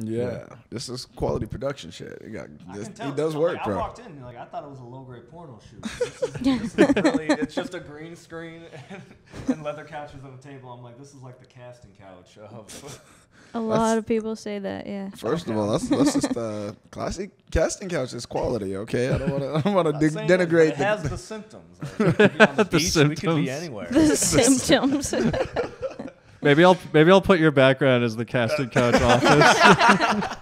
Yeah, this is quality production shit. He does So, work, like, bro. I walked in, like I thought it was a low-grade porno shoot. This is really, it's just a green screen and leather couches on a table. I'm like, this is like the casting couch of. A lot of people say that, yeah. First of all, that's just classic casting couch is quality. Okay, I don't want to denigrate. It has the symptoms. Like, we could be on the beach, we could be anywhere. The symptoms. Maybe I'll put your background as the casting couch office.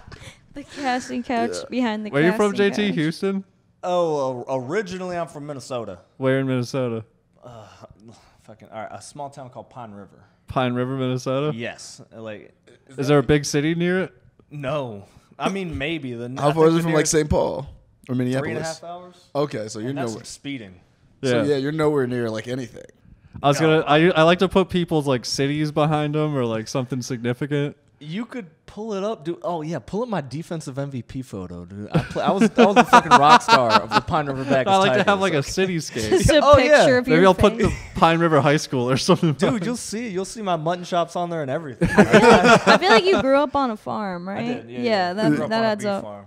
The casting couch behind the. Where are you from, JT? Couch. Houston? Oh, originally I'm from Minnesota. Where in Minnesota? A small town called Pine River. Pine River, Minnesota. Yes, like. Is there a big city near it? No, I mean maybe. How far is it from like St. Paul or Minneapolis? 3.5 hours. Okay, so you're that's nowhere. Speeding. Yeah. So yeah, you're nowhere near like anything. I like to put people's like cities behind them or like something significant. You could pull it up, dude. Oh yeah, pull up my defensive MVP photo, dude. I was the fucking rock star of the Pine River Backus I like Tigers. to have like a cityscape. Just a Oh, yeah. picture of your Maybe I'll face. put the Pine River High School or something. Dude, you'll see my mutton chops on there and everything. I feel like you grew up on a farm, right? I did, yeah. that Grew up on a adds beef up. farm.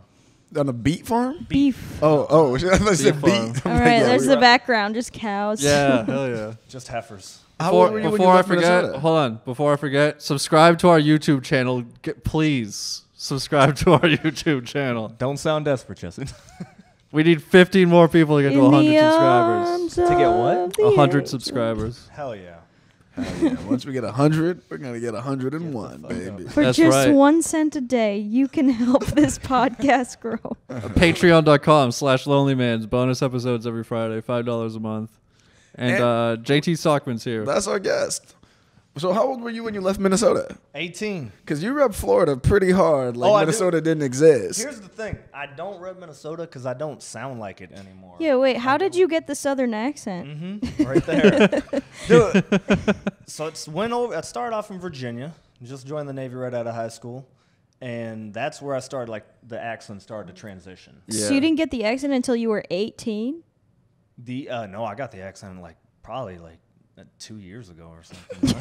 On a beet farm? Beef. Oh, I thought you said Beef farm. beet. All right, there's the background, just cows. Yeah, hell yeah. Just heifers. How old were you when you Before I left forget, Minnesota? hold on. Before I forget, subscribe to our YouTube channel. Please subscribe to our YouTube channel. Don't sound desperate, Jesse. We need 15 more people to get to 100 subscribers. To get what? 100 subscribers. Hell yeah. Yeah, once we get 100, we're gonna get 101, baby. For That's just right. 1 cent a day, you can help this podcast grow. Patreon.com/LonelyMans. Bonus episodes every Friday. $5 a month. And JT Stockman's here. That's our guest. So how old were you when you left Minnesota? 18. Because you rep Florida pretty hard, like Minnesota didn't exist. Here's the thing. I don't rep Minnesota because I don't sound like it anymore. Yeah, wait, how did you get the southern accent? Mm-hmm. Right there. Dude. So it started off in Virginia. Just joined the Navy right out of high school. And that's where I started, like, the accent started to transition. Yeah. So you didn't get the accent until you were 18? No, I got the accent, like, probably, like, 2 years ago or something.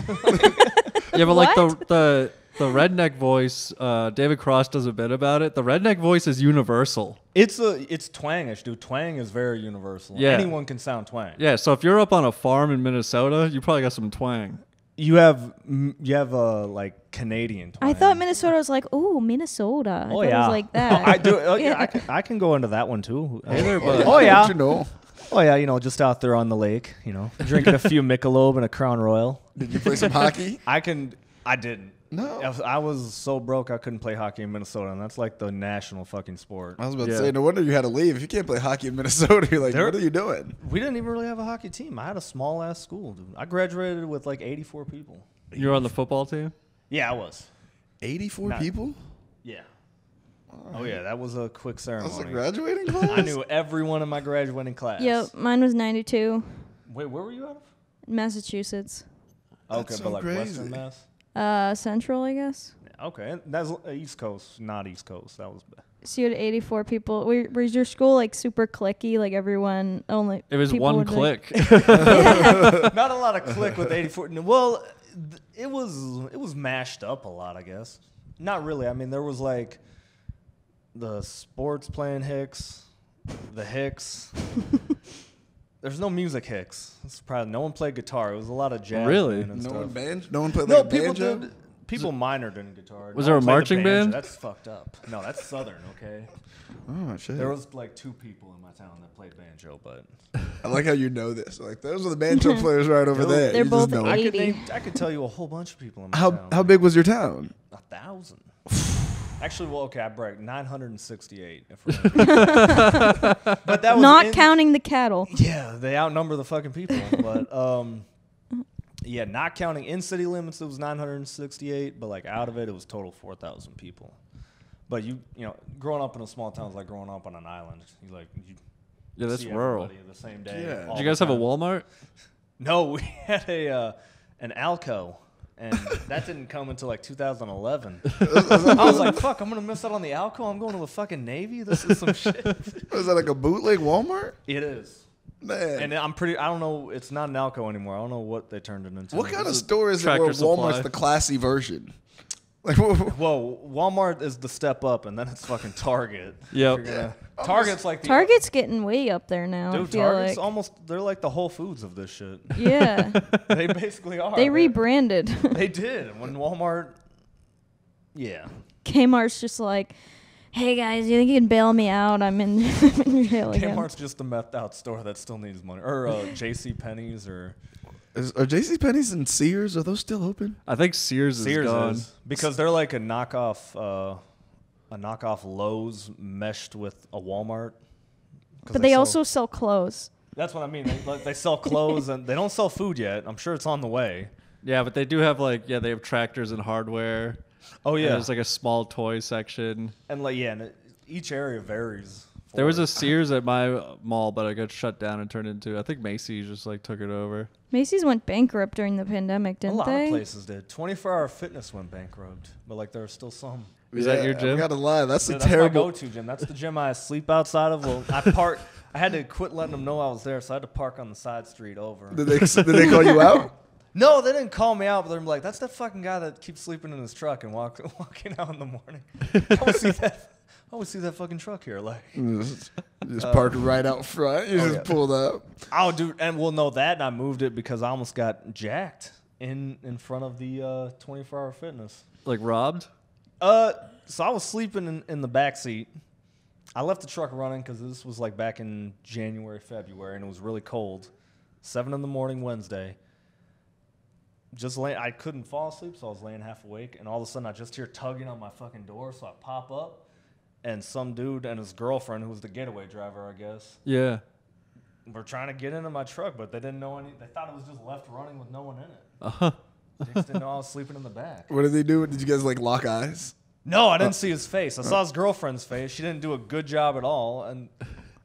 Yeah, but like What? the redneck voice, David Cross does a bit about it. The redneck voice is universal. It's twangish, dude. Twang is very universal. Yeah. Anyone can sound twang. Yeah, so if you're up on a farm in Minnesota, you probably got some twang. You have like Canadian twang. I thought Minnesota was like, ooh, Minnesota. I Oh thought yeah, it was like that. I do. Oh, yeah, I can go into that one too. Hey there, bud. Oh yeah. You know. Oh yeah, just out there on the lake, drinking a few Michelob and a Crown Royal. Did you play some hockey? I didn't. No. I was so broke I couldn't play hockey in Minnesota, and that's like the national fucking sport. I was about to say, no wonder you had to leave. If you can't play hockey in Minnesota, you're like, what are you doing? We didn't even really have a hockey team. I had a small ass school, dude. I graduated with like 84 people. You're on the football team? Yeah, I was. 84 people? Yeah. Oh yeah, that was a quick ceremony. That's a graduating class? I knew everyone in my graduating class. Yep, mine was 92. Wait, where were you out of? Massachusetts. Okay, so but like crazy. Western Mass? Central, I guess. Okay, that's East Coast, not East Coast. That was bad. So you had 84 people. Was your school like super clicky? Like everyone only. It was people one would, like- click. Not a lot of click with 84. Well, it was mashed up a lot, I guess. Not really. I mean, there was like the sports playing Hicks, the Hicks. There's no music Hicks. It's probably no one played guitar. It was a lot of jazz. Really? And No stuff. one No one played No, like a people banjo? did. People minored in guitar. Was No there one a played the marching banjo. band? That's fucked up. No, that's Southern. Okay. Oh, shit. There was like 2 people in my town that played banjo, but I like how you know this. Like, those are the banjo players right over there. They're You both just know eight. it. I could tell you a whole bunch of people in my How town. big was your town? 1,000. Actually, well, okay, I break 968. But that was Not counting the cattle. Yeah, they outnumber the fucking people. But yeah, not counting in city limits, it was 968. But like out of it, it was total 4,000 people. But you know, growing up in a small town is like growing up on an island. You Yeah, that's see rural. everybody the same day. Yeah. all Did you guys the have a time. Walmart? No, we had an Alco. And that didn't come until like 2011. I was like, fuck, I'm going to miss out on the Alco? I'm going to the fucking Navy? This is some shit. Was that like a bootleg Walmart? It is. Man. And I don't know, it's not an Alco anymore. I don't know what they turned it into. What kind of store is it where Tractor Walmart's Supply. the classy version? Like, Whoa, Walmart is the step up, and then it's fucking Target. Yep. Target's like the Target's getting way up there now. Dude, I feel Target's like. almost, they're like the Whole Foods of this shit. Yeah, They basically are. they rebranded. They did. When Walmart, yeah. Kmart's just like, hey guys, you think you can bail me out? I'm in, I'm in jail again. Kmart's just a methed out store that still needs money. Or J.C. Penney's or... are J.C. Penney's and Sears, are those still open? I think Sears is gone. Because they're like a knockoff Lowe's meshed with a Walmart. But they also sell clothes. That's what I mean. They sell clothes and they don't sell food yet. I'm sure it's on the way. Yeah, but they do have they have tractors and hardware. Oh yeah, and there's like a small toy section. And each area varies. There was a Sears at my mall, but it got shut down and turned into. I think Macy's just took it over. Macy's went bankrupt during the pandemic, didn't they? A lot of places did. 24-Hour Fitness went bankrupt, but there are still some. Is that your gym? I gotta lie, that's Dude, a that's terrible. my go-to gym. That's the gym I sleep outside of. Well, I had to quit letting them know I was there, so I had to park on the side street over. Did they call you out? No, they didn't call me out, but they're like, "That's that fucking guy that keeps sleeping in his truck and walking out in the morning." I always see that fucking truck here, Just parked right out front. You just pulled up. Oh, dude, and we'll know that. And I moved it because I almost got jacked in front of the 24-Hour Fitness. Like robbed? So I was sleeping in the back seat. I left the truck running because this was back in January, February, and it was really cold. 7 in the morning Wednesday. I couldn't fall asleep, so I was laying half awake, and all of a sudden I just hear tugging on my fucking door, so I pop up, and some dude and his girlfriend, who was the getaway driver, I guess, Yeah. were trying to get into my truck, but they didn't know they thought it was just left running with no one in it. Uh-huh. They just didn't know I was sleeping in the back. What did they do? Did you guys lock eyes? No, I didn't see his face. I saw his girlfriend's face. She didn't do a good job at all, and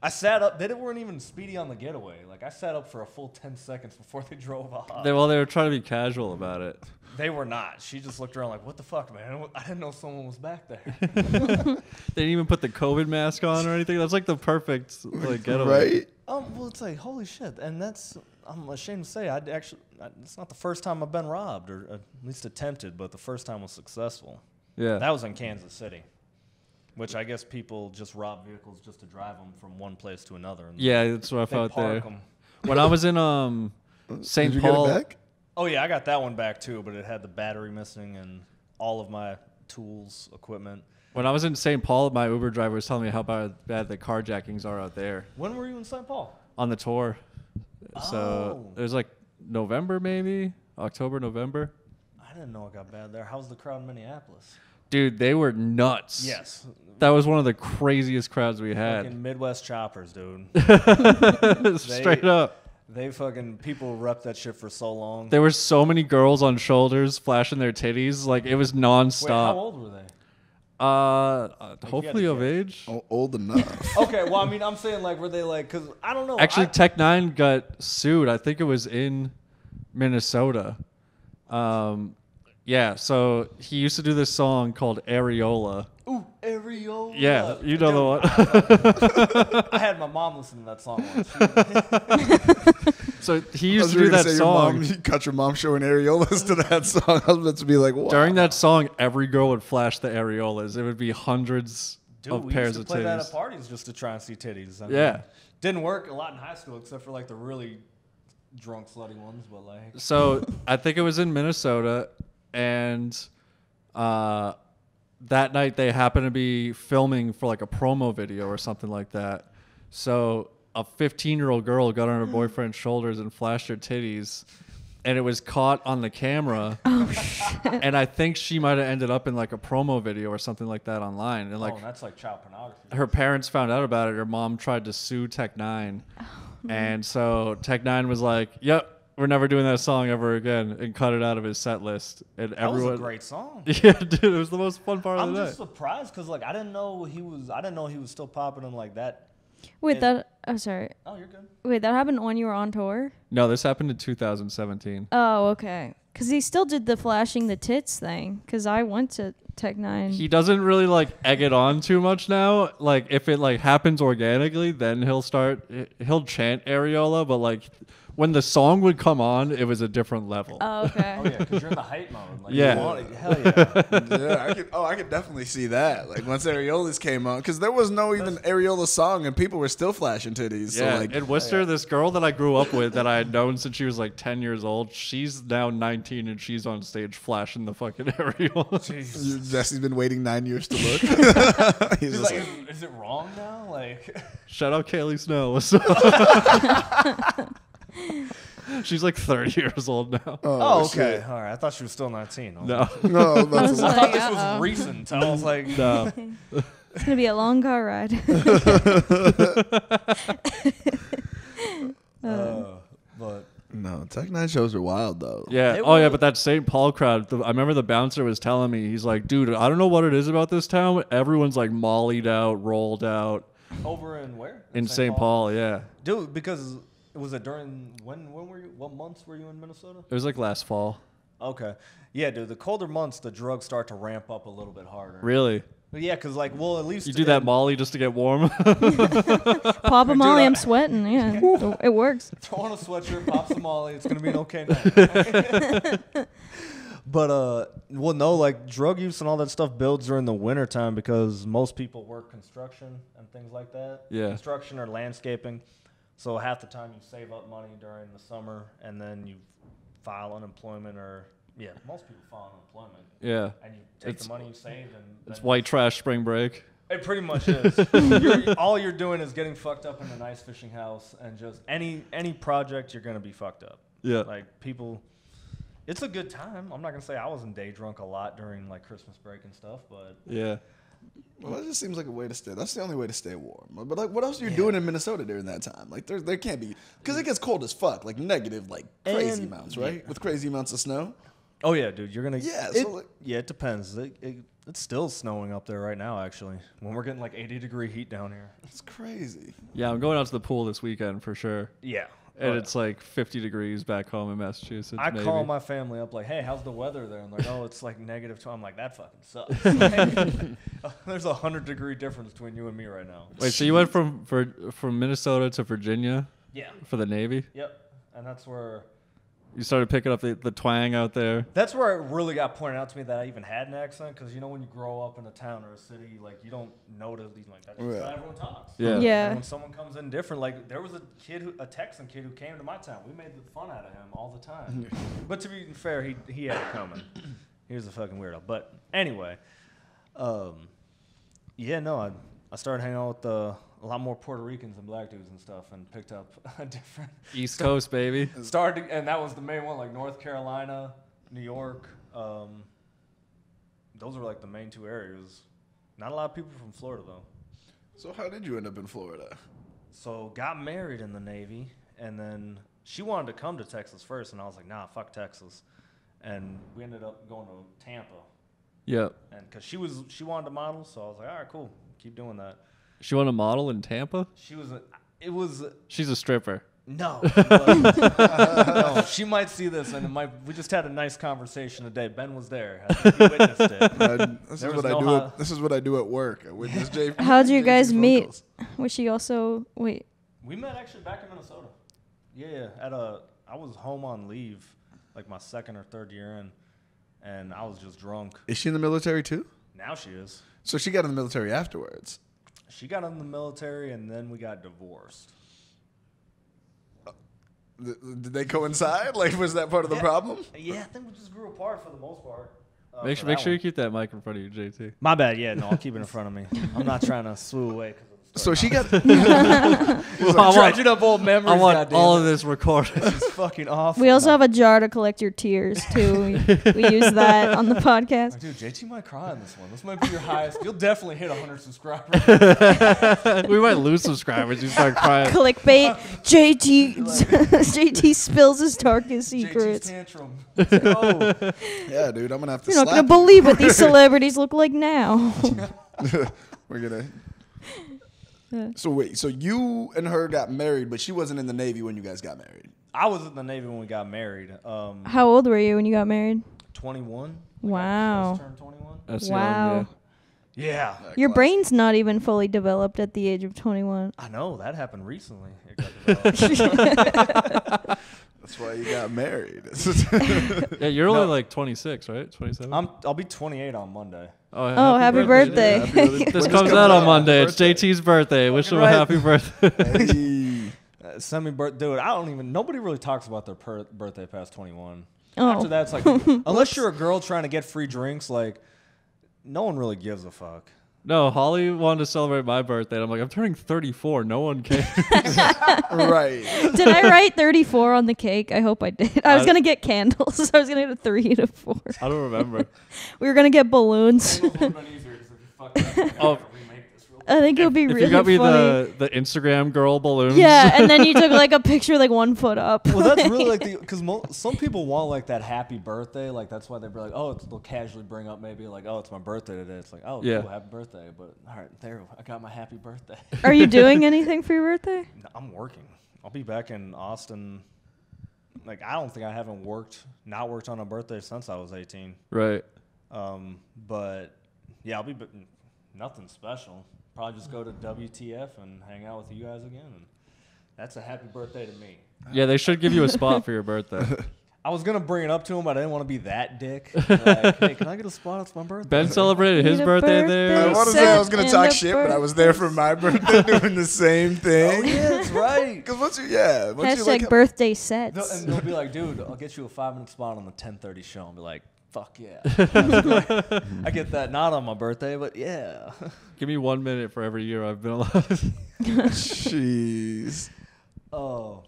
I sat up. They weren't even speedy on the getaway. I sat up for a full 10 seconds before they drove off. They were trying to be casual about it. They were not. She just looked around like, what the fuck, man? I didn't know someone was back there. They didn't even put the COVID mask on or anything. That's the perfect getaway. Right? Well, it's holy shit. And I'm ashamed to say, it's not the first time I've been robbed, or at least attempted, but the first time was successful. Yeah. That was in Kansas City, which I guess people just rob vehicles just to drive them from one place to another. And Yeah, that's what I they thought there. park 'em. When I was in St. Did you Paul, get it back? Oh, yeah, I got that one back, too, but it had the battery missing and all of my tools, equipment. when I was in St. Paul, my Uber driver was telling me how bad the carjackings are out there When were you in St. Paul? on the tour. So it was November, maybe October, November. I didn't know it got bad there. How's the crowd in Minneapolis? Dude, they were nuts. Yes. That was one of the craziest crowds we had. Fucking Midwest choppers, dude. Straight up. People rep that shit for so long. There were so many girls on shoulders flashing their titties. It was nonstop. Wait, how old were they? Hopefully of age. Old enough. Okay, well, I mean, I'm saying were they because I don't know. Actually, Tech Nine got sued. I think it was in Minnesota. Yeah, so he used to do this song called Areola. Ooh, Areola. Yeah, you know the one. I had my mom listen to that song once. So he used to do that song. You cut your mom showing areolas to that song. I was about to be like, wow. During that song, every girl would flash the areolas. It would be hundreds of we pairs used of to play that titties. at parties just to try and see titties. I Yeah. mean, didn't work a lot in high school except for the really drunk, slutty ones. But So I think it was in Minnesota, and that night they happened to be filming for a promo video or something like that. So a 15-year-old girl got on her boyfriend's shoulders and flashed her titties, and it was caught on the camera. Oh, shit. And I think she might have ended up in a promo video or something like that online. And that's child pornography. her parents found out about it. Her mom tried to sue Tech Nine, and so Tech Nine was like, "Yep, we're never doing that song ever again," and cut it out of his set list. And That everyone, was a great song. yeah, dude, it was the most fun part of I'm the just night. surprised because I didn't know he was still popping in that. Wait, I'm sorry. Oh, you're good. Wait, that happened when you were on tour? No, this happened in 2017. Oh, okay. Because he still did the flashing the tits thing. Because I went to Tech Nine. He doesn't really egg it on too much now. If it happens organically, then he'll chant areola. But when the song would come on, it was a different level. Oh, okay. Oh yeah, because you're in the hype mode. Like, Yeah. You want it. Hell yeah. Yeah, I could definitely see that. Like once Areolas came on, because there was no even Areola song, and people were still flashing titties. Yeah, So like, in Worcester, this girl that I grew up with that I had known since she was like 10 years old, she's now 19 and she's on stage flashing the fucking areola. Jesse's been waiting 9 years to look. He's He's just like, is it wrong now? Like, Shout out Kaylee Snow. What's up? She's like 30 years old now. oh, okay, shit. all right. I thought she was still 19. No. No, I that's was I like, thought this uh-oh. was recent. I was like, No. It's gonna be a long car ride. but no. Tech Nine shows are wild though. Yeah. They Oh, yeah. were- But that St. Paul crowd, I remember the bouncer was telling me, he's like, dude, I don't know what it is about this town. But everyone's like mollied out, rolled out over in where? in St. Paul. Yeah. Dude, because was it during when were you? What months were you in Minnesota? It was like last fall. Okay, yeah, dude. The colder months, the drugs start to ramp up a little bit harder. Really? But yeah, because like, well, at least You do that molly just to get warm? Pop a molly, I'm sweating. Yeah, it works. Throw on a sweatshirt, pop some Molly. It's gonna be an okay night. But well, no, like drug use and all that stuff builds during the winter time because most people work construction and things like that. Yeah. Construction or landscaping. So half the time you save up money during the summer and then you file unemployment or most people file unemployment. Yeah. And you take the money you saved and It's then white trash spring break. it pretty much is. All you're doing is getting fucked up in a nice fishing house and just any project you're gonna be fucked up. Yeah. Like people, it's a good time. I'm not gonna say I wasn't day drunk a lot during like Christmas break and stuff, but Yeah. Well, that just seems like a way to stay. That's the only way to stay warm. But like, what else are you doing in Minnesota during that time? Like, there can't be because it gets cold as fuck. Like negative, like crazy And- amounts, right? With crazy amounts of snow. oh yeah, dude, you're gonna it depends. It's still snowing up there right now. Actually, when we're getting like 80-degree heat down here. It's crazy. Yeah, I'm going out to the pool this weekend for sure. Yeah, And it's like 50 degrees back home in Massachusetts. I maybe. call my family up like, hey, how's the weather there? And they're like, oh, it's like -2. I'm like, that fucking sucks. There's a 100-degree difference between you and me right now. Wait, so you went from Minnesota to Virginia Yeah. for the Navy? Yep. And that's where You started picking up the twang out there. That's where it really got pointed out to me that I even had an accent, because you know when you grow up in a town or a city, like you don't notice like that's just how everyone talks. Yeah. Yeah. And when someone comes in different, like there was a Texan kid who came to my town. We made the fun out of him all the time. But to be fair, he had it coming. He was a fucking weirdo. But anyway, yeah, no, I started hanging out with a lot more Puerto Ricans and black dudes and stuff, and picked up a different East Coast, baby. started, and that was the main one, like North Carolina, New York. Those were like the main two areas. Not a lot of people from Florida though. So how did you end up in Florida? So got married in the Navy, and then she wanted to come to Texas first, and I was like, nah, fuck Texas. And we ended up going to Tampa, Yep. and because she wanted to model, so I was like, all right, cool, keep doing that. She won a model in Tampa? She's a stripper. No, no, she might see this, and we just had a nice conversation today. Ben was there; he witnessed it. This is what I do at work. I witnessed Jay. How'd you guys JT's meet? vocals. Was she also wait? We met actually back in Minnesota. Yeah, I was home on leave, like my second or third year in, and I was just drunk. Is she in the military too? Now she is. So she got in the military afterwards. She got in the military, and then we got divorced. Did they coincide? Like, was that part of the problem? Yeah, I think we just grew apart for the most part. Make sure you keep that mic in front of you, JT. My bad. Yeah, no, I'll keep it in front of me. I'm not trying to swoo away. So she got. Dredging up old memories. I want goddamn all it. of this recorded. This is fucking awful. We also have a jar to collect your tears too. We use that on the podcast. Dude, JT might cry on this one. This might be your highest. You'll definitely hit 100 subscribers. We might lose subscribers. You start crying. Clickbait. JT spills his darkest JT's secrets. tantrum. Let's go. Yeah, dude, I'm gonna have to. You're not slap gonna believe what these celebrities look like now. We're gonna. So wait, so you and her got married, but she wasn't in the Navy when you guys got married. I was in the Navy when we got married. How old were you when you got married? 21. Wow. Just turned 21. That's Wow. young, Yeah. Your brain's not even fully developed at the age of 21. I know. That happened recently. It got developed. That's why you got married. Yeah, you're only like 26, right? 27. I'll be 28 on Monday. Oh, happy birthday. This comes out on Monday. It's JT's birthday. Wish him a happy birthday. Hey. Send me dude. I don't even. Nobody really talks about their birthday past 21. Oh. After that, it's like unless you're a girl trying to get free drinks, like no one really gives a fuck. No, Holly wanted to celebrate my birthday. And I'm like, I'm turning 34. No one cares. Right. Did I write 34 on the cake? I hope I did. I was going to get candles. So I was going to get a 3 and a 4. I don't remember. We were going to get balloons. Oh, I think it would be if really you got me funny. the Instagram girl balloons. Yeah, and then you took like a picture like 1 foot up. Well, that's really like because some people want like that happy birthday. Like that's why they're like, oh, they'll casually bring up maybe like, oh, it's my birthday today. It's like, oh, Yeah. cool, happy birthday. But all right, there, I got my happy birthday. Are you doing anything for your birthday? I'm working. I'll be back in Austin. Like I don't think I haven't not worked on a birthday since I was 18. Right. But yeah, I'll be nothing special. Probably just go to WTF and hang out with you guys again. And that's a happy birthday to me. Yeah, they should give you a spot for your birthday. I was going to bring it up to him, but I didn't want to be that dick. Like, hey, can I get a spot? It's my birthday. Ben celebrated his birthday there. I want to say I was going to talk shit, but I was there for my birthday doing the same thing. Oh, yeah, that's right. Because once you Hashtag birthday sets. And they'll be like, dude, I'll get you a 5-minute spot on the 10:30 show. I'll be like, fuck yeah. I get that not on my birthday, but yeah. Give me 1 minute for every year I've been alive. Jeez. Oh,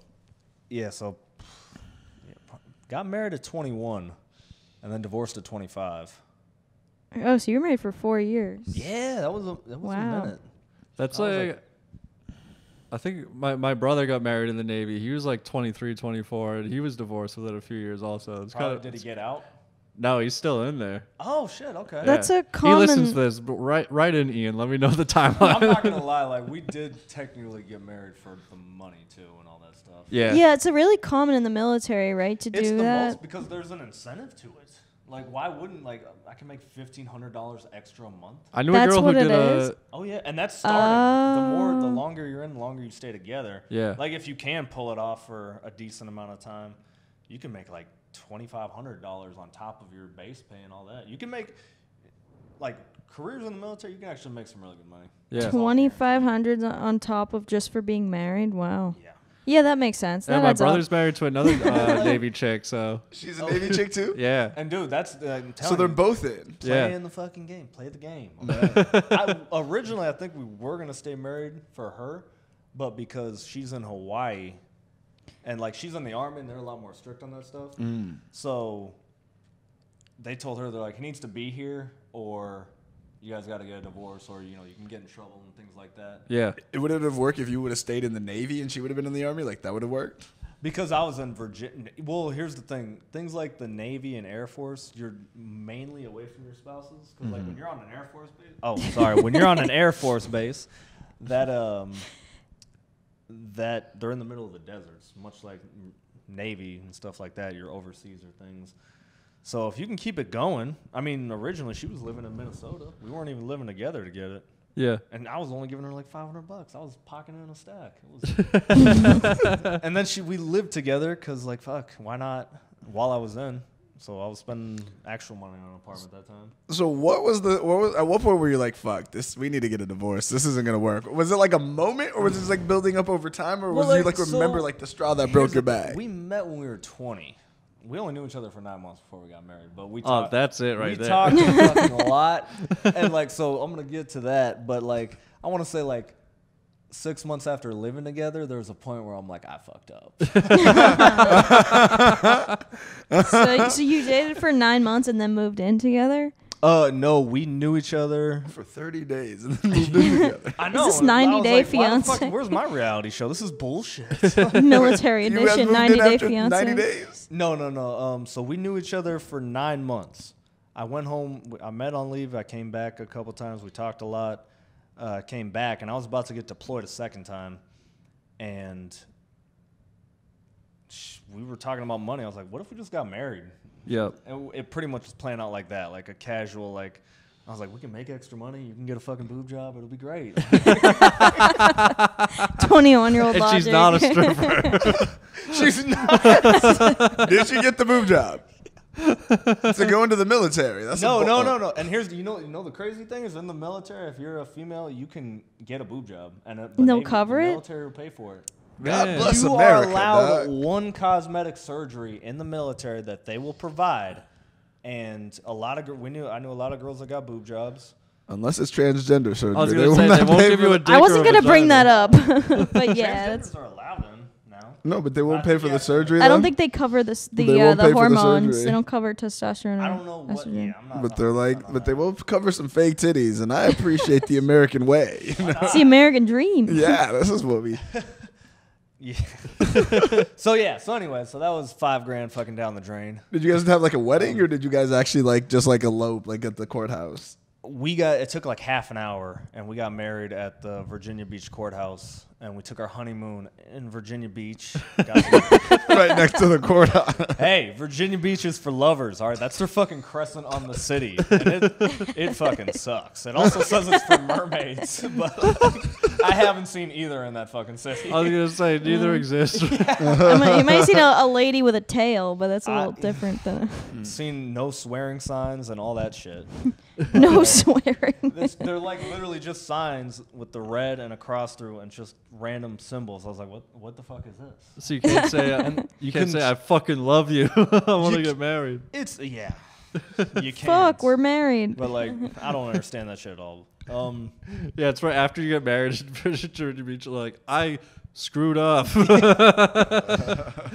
yeah. So, got married at 21, and then divorced at 25. Oh, so you were married for 4 years. Yeah, that was a minute. That's I was like I think my brother got married in the Navy. He was like 23, 24, and he was divorced within a few years also. It's kind of, did he get out? No, he's still in there. Oh shit! Okay. That's Yeah. a common. He listens to this, but right in, Ian. Let me know the timeline. I'm not gonna lie. Like we did technically get married for the money too, and all that stuff. Yeah. Yeah, it's a really common in the military, right? To It's do the that. most because there's an incentive to it. Like, why wouldn't I can make $1,500 extra a month? I knew That's a girl what who it did is? Oh yeah, and that's starting. The Oh. longer you're in, the longer you stay together. Yeah. Like if you can pull it off for a decent amount of time, you can make like $2,500 on top of your base pay and all that. You can make like careers in the military. You can actually make some really good money. Yeah. 2,500 on top of just for being married. Wow. Yeah. Yeah, that makes sense. Yeah, That my adds up. brother's married to another Navy chick, so She's a Navy chick too? yeah. And dude, that's I'm telling So they're you, both in. play Yeah. in the fucking game. Play the game. Originally, I think we were gonna stay married for her, but because she's in Hawaii, and like she's in the Army, and they're a lot more strict on that stuff. So they told her, they're like, he needs to be here, or you guys got to get a divorce, or you can get in trouble and things like that. Yeah. It would have worked if you would have stayed in the Navy and she would have been in the Army. Like that would have worked. Because I was in Virginia. Well, here's the thing: things like the Navy and Air Force, you're mainly away from your spouses. Because like when you're on an Air Force base, when you're on an Air Force base, that they're in the middle of the deserts, much like Navy and stuff like that. You're overseas or things. So if you can keep it going, I mean, originally she was living in Minnesota. We weren't even living together to get it. Yeah. And I was only giving her like $500. I was pocketing in a stack. It was and then we lived together because like, fuck, why not? While I was in. So I was spending actual money on an apartment at that time. So at what point were you like, fuck this, we need to get a divorce, this isn't gonna work? Was it like a moment, or was it just like building up over time, or was you like remember like the straw that broke your back? We met when we were 20. We only knew each other for 9 months before we got married, but we Oh, talked. that's it right we there. talked a fucking lot, and like, so I'm gonna get to that, but like, I want to say like 6 months after living together, there was a point where I'm like, I fucked up. So you dated for 9 months and then moved in together? No, we knew each other. For 30 days and then moved in together. I know. Is this and I 90 was Day like, why the Fiancé? fuck- Where's my reality show? This is bullshit. Military You guys edition, moved 90 in Day after Fiancé. 90 days? No. So we knew each other for 9 months. I went home. I met on leave. I came back a couple times. We talked a lot. Came back, and I was about to get deployed a second time, and we were talking about money. I was like, "What if we just got married?" Yep. And it pretty much was playing out like that, like a casual, like, I was like, we can make extra money. You can get a fucking boob job. It'll be great. 21-year-old And logic. she's not a stripper. She's not. Did she get the boob job? To go into the military. That's No. And here's you know the crazy thing is in the military, if you're a female, you can get a boob job, and they'll cover the it. military will pay for it. God Man. bless You America. are allowed dog. one cosmetic surgery in the military that they will provide, and a lot of I knew a lot of girls that got boob jobs. Unless it's transgender surgery. I was They gonna will say not they won't pay give for you a the- dick. I wasn't or a gonna bring that vagina. up, but yeah, Transgenders are allowed in now. No, but they won't I pay think for you the have to- surgery. I don't though? think they cover the They won't pay for the hormones. surgery. They don't cover testosterone. I or don't know what. estrogen. Yeah, I'm not. But they're 100% like, on but they that. will cover some fake titties, and I appreciate the American way. You know? It's the American dream. Yeah, this is what we. Yeah. So anyway, so that was $5,000 fucking down the drain. Did you guys have like a wedding, or did you guys actually like just like elope like at the courthouse? It took like half an hour, and we got married at the Virginia Beach courthouse, and we took our honeymoon in Virginia Beach. Right next to the courthouse. Hey, Virginia Beach is for lovers, all right? That's their fucking crescent on the city, and it fucking sucks. It also says it's for mermaids, but I haven't seen either in that fucking city. I was gonna say neither exist. You might have seen a lady with a tail, but that's a little different than Seen no swearing signs and all that shit. no swearing. They're like literally just signs with the red and a cross through and just random symbols. I was like, what the fuck is this? So you can't say you can't say I fucking love you. I want to get married. It's You can't. Fuck, we're married. But like, I don't understand that shit at all. Yeah, it's right after you get married in Virginia Beach. Like I screwed up.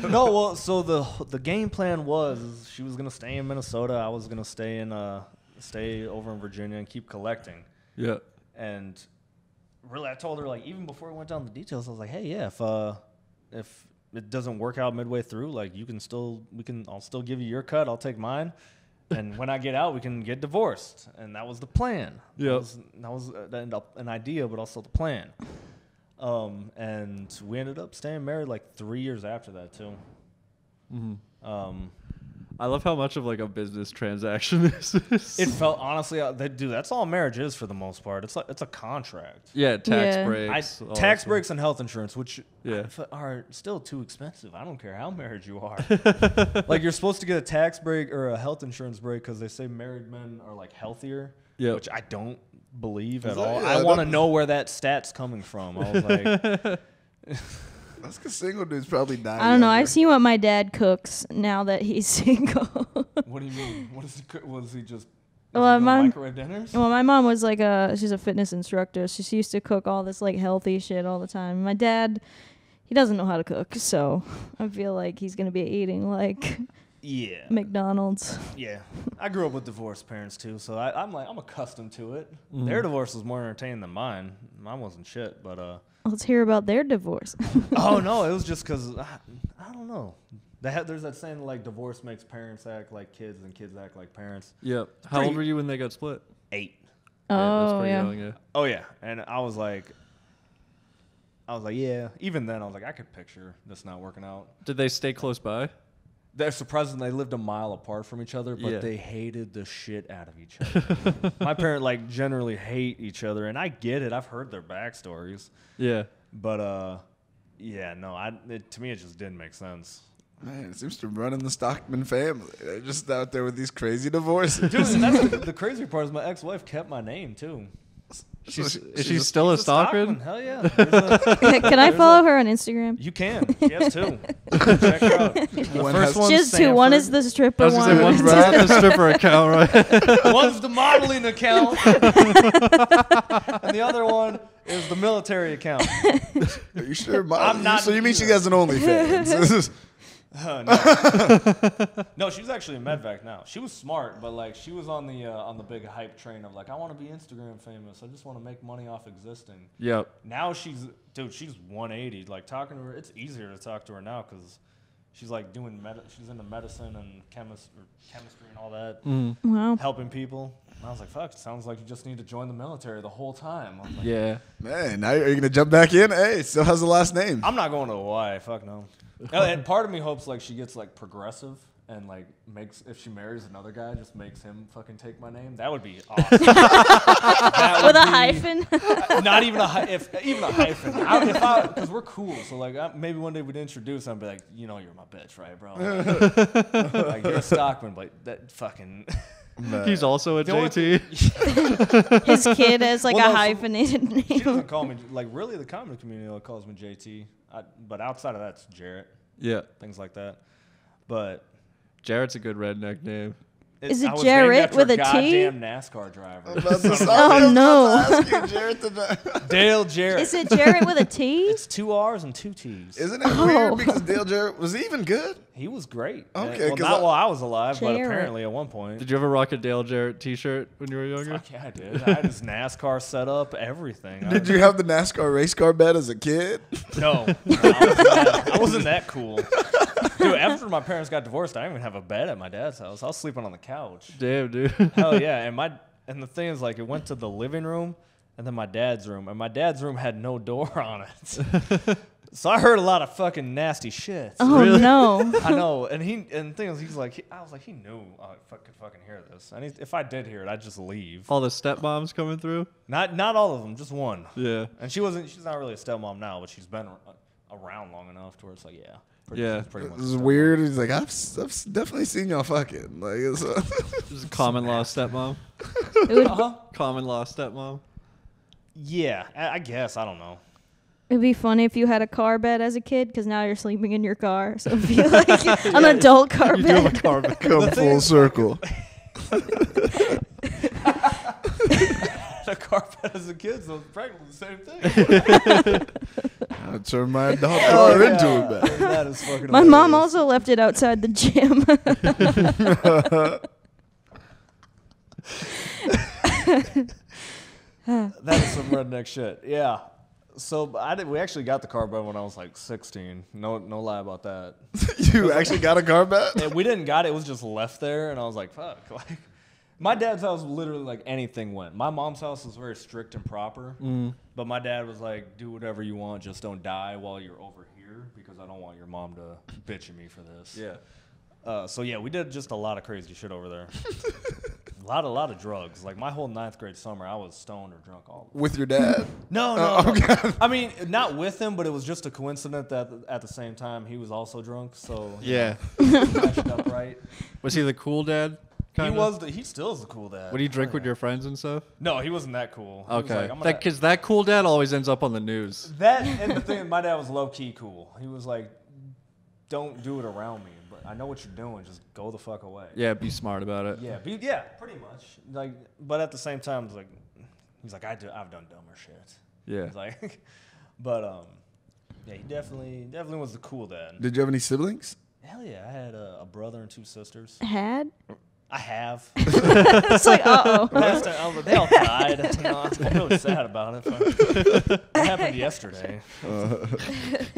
No, well, so the game plan was she was gonna stay in Minnesota. I was gonna stay over in Virginia and keep collecting. Yeah. And really, I told her like even before we went down the details, I was like, hey, yeah, if it doesn't work out midway through, like I'll still give you your cut. I'll take mine. And when I get out, we can get divorced. And that was the plan. Yep. That was an idea, but also the plan. And we ended up staying married like 3 years after that too. Mm-hmm. I love how much of like a business transaction this is. It felt honestly, that's all marriage is for the most part. It's a contract. Yeah, tax Yeah. breaks. all Tax that breaks and health insurance, which Yeah. are still too expensive. I don't care how married you are. Like you're supposed to get a tax break or a health insurance break because they say married men are like healthier, Yep. which I don't believe Is at that- all. yeah, I I want to don't- know where that stat's coming from. I was like, That's because single dudes probably die. I don't know. younger. I've seen what my dad cooks now that he's single. what do you mean? Was he just Well, mom- microwave dinners? Well, my mom was like she's a fitness instructor. So she used to cook all this like healthy shit all the time. My dad, he doesn't know how to cook, so I feel like he's gonna be eating like Yeah. McDonald's. Yeah, I grew up with divorced parents too, so I'm accustomed to it. Their divorce was more entertaining than mine. Mine wasn't shit, but Let's hear about their divorce. oh no, it was just because I don't know. There's that saying like divorce makes parents act like kids and kids act like parents. Yep. How old were you when they got split? 8. Yeah, that's Oh pretty yeah. young, yeah. Oh yeah, and I was like, yeah. Even then, I was like, I could picture this not working out. Did they stay close by? They're surprising they lived a mile apart from each other, but Yeah. they hated the shit out of each other. My parents like generally hate each other, and I get it. I've heard their backstories, Yeah. but yeah, no, to me it just didn't make sense. Man, it seems to run in the Stockman family. They're just out there with these crazy divorces. Dude, and that's the crazy part is my ex-wife kept my name too. Is she still a Stockman? Hell yeah. There's Can I follow her on Instagram? you can. She has 2. Check her out. The One first has- one's Just 2. One is Sanford. the stripper I was gonna say one. one's the stripper account, right? One's the modeling account, and the other one is the military account. Are you sure? I'm not So you mean she either. has an OnlyFans? This is- No, she's actually a medvac now. She was smart, but like she was on the big hype train of like I want to be Instagram famous. I just want to make money off existing. Yep. Now she's 180. Like talking to her, it's easier to talk to her now because she's like doing she's into medicine and chemistry and all that, Wow. helping people. And I was like, fuck, it sounds like you just need to join the military the whole time. I was like, Yeah. Man, now are you gonna jump back in? Hey, it still has the last name. I'm not going to Hawaii. Fuck no. And part of me hopes like she gets like progressive and like if she marries another guy, just makes him fucking take my name. That would be awesome. With a hyphen. Not even a hyphen. Because we're cool. So like maybe one day we'd introduce. I'd be like, you know, you're my bitch, right, bro? Like you're a Stockman, but that fucking. He's also a JT. His kid has like a hyphenated name. She doesn't call me like really. The comedy community calls me JT, but outside of that, it's Jarrett. Yeah, things like that. But Jarrett's a good redneck name. Is it Jarrett with a T? Goddamn NASCAR driver. Oh no. Dale Jarrett. Is it Jarrett with a T? It's 2 R's and 2 T's. Isn't it weird? Because Dale Jarrett, was he even good? He was great. Okay, well, not while I was alive, but apparently at one point. Did you ever rock a Dale Jarrett T-shirt when you were younger? Fuck yeah, I did. I had his NASCAR set up, everything. Did you have the NASCAR race car bed as a kid? No, I wasn't that cool. Dude, after my parents got divorced, I didn't even have a bed at my dad's house. I was sleeping on the couch. Damn, dude. Hell yeah. And the thing is, like, it went to the living room and then my dad's room. And my dad's room had no door on it. So I heard a lot of fucking nasty shit. Oh, really? No. I know. And the thing is, I was like, he knew I could fucking hear this. And if I did hear it, I'd just leave. All the stepmoms coming through? Not all of them, just one. Yeah. And she's not really a stepmom now, but she's been around long enough to where it's like, yeah. Pretty much. This is weird. He's like, I've definitely seen y'all fucking. Like, it's a common law stepmom. Common law stepmom. Yeah, I guess. I don't know. It'd be funny if you had a car bed as a kid, because now you're sleeping in your car. So it'd be like an adult car bed. You do have a car bed. Come full circle. A car bed as a kid, so it's practically the same thing. I turned my adult car into a bed. That is fucking My mom also left it outside the gym. That is some redneck shit. Yeah. So we actually got the car bed when I was like 16. No lie about that. You actually got a car bed? And we didn't got it. It was just left there, and I was like, fuck. Like, my dad's house literally like anything went. My mom's house was very strict and proper, but my dad was like, do whatever you want, just don't die while you're over here because I don't want your mom to bitch at me for this. Yeah. So yeah, we did just a lot of crazy shit over there. A lot of drugs. Like my whole 9th grade summer, I was stoned or drunk all the time. With your dad? No. Okay. I mean, not with him, but it was just a coincidence that at the same time he was also drunk. So yeah, matched up right. Was he the cool dad? Kinda? He still is the cool dad. Would he drink with your friends and stuff? No, he wasn't that cool. Okay, because that cool dad always ends up on the news. That and the thing, my dad was low key cool. He was like, "Don't do it around me." I know what you're doing. Just go the fuck away. Yeah, be smart about it. Yeah, pretty much. Like, but at the same time, it's like, he's like, I've done dumber shit. Yeah. He's like, but yeah, he definitely was the cool dad. Did you have any siblings? Hell yeah, I had a brother and 2 sisters. I have. It's like, they all died. I'm really sad about it. It happened yesterday.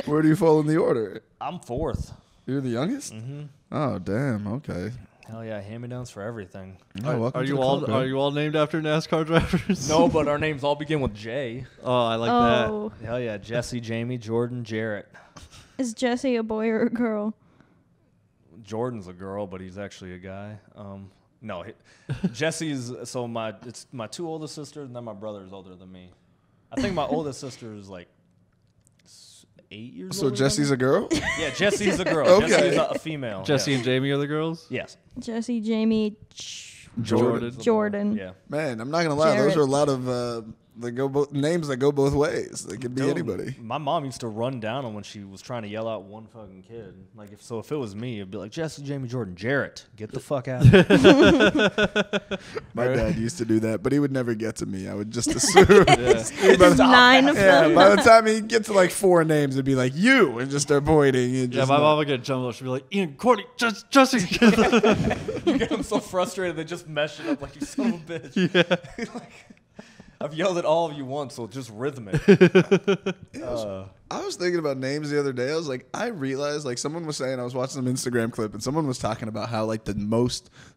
Where do you fall in the order? I'm 4th. You're the youngest? Mm-hmm. Oh, damn. Okay. Hell yeah, hand-me-downs for everything. Are you all named after NASCAR drivers? No, but our names all begin with J. Oh, I like that. Hell yeah, Jesse, Jamie, Jordan, Jarrett. Is Jesse a boy or a girl? Jordan's a girl, but he's actually a guy. No, Jesse's it's my 2 oldest sisters, and then my brother is older than me. I think my oldest sister is like 8 years old. So Jesse's a girl? Yeah, Jesse's a girl. Okay. Jesse's a female. Jesse and Jamie are the girls? Yes. Jesse, Jamie, Jordan. Yeah. Man, I'm not gonna lie. Jarrett. Those are a lot of names that go both ways. They could be anybody. My mom used to run down on when she was trying to yell out one fucking kid. Like if it was me, it'd be like Jesse, Jamie, Jordan, Jarrett, get the fuck out. My dad used to do that, but he would never get to me. I would just assume. It's 9 of them. By the time he gets to like 4 names, it'd be like you, and just start pointing. And just my mom would get jumbled. She'd be like, Ian, Courtney, Jesse. You get them so frustrated they just mesh it up like you son of a bitch. Yeah. Like, I've yelled at all of you once, so just rhythmic. I was thinking about names the other day. I was like, I realized, like, someone was saying, I was watching some Instagram clip, and someone was talking about how, like,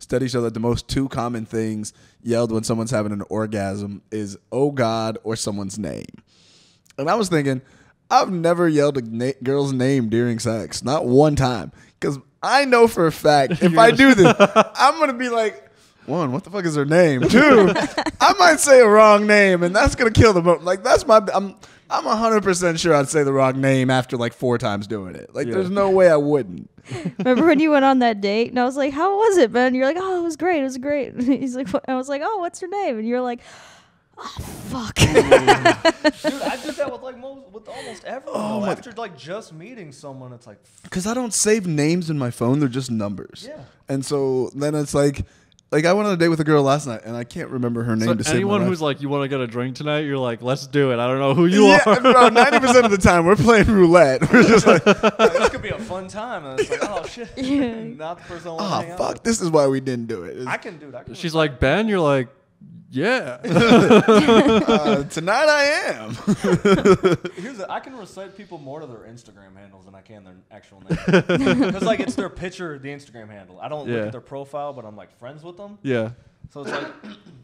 studies show that the most 2 common things yelled when someone's having an orgasm is, oh, God, or someone's name. And I was thinking, I've never yelled a girl's name during sex. Not one time. Because I know for a fact if I do this, I'm gonna be like, one, what the fuck is her name? Two, I might say a wrong name, and that's gonna kill the moment. Like that's my. I'm 100% sure I'd say the wrong name after like 4 times doing it. Like there's no way I wouldn't. Remember when you went on that date and I was like, "How was it, Ben?" You're like, "Oh, it was great. It was great." And he's like, I was like, "Oh, what's her name?" And you're like, "Oh, fuck." Dude, I did that with like with almost everyone. Oh, After like just meeting someone, it's like, Because I don't save names in my phone; they're just numbers. Yeah. And so then it's like I went on a date with a girl last night, and I can't remember her name So to save my anyone life. who's like, you want to get a drink tonight? You're like, let's do it. I don't know who you Yeah, are. bro, 90% of the time we're playing roulette. We're just like, this could be a fun time. And it's like, oh shit, Yeah. not the person I want to hang out fuck, with. this is why we didn't do it. I can do it. She's like, Ben. You're like, yeah. Tonight I am. I can recite people more to their Instagram handles than I can their actual name. Because like it's their picture, the Instagram handle. I don't look at their profile, but I'm like friends with them. Yeah. So it's like,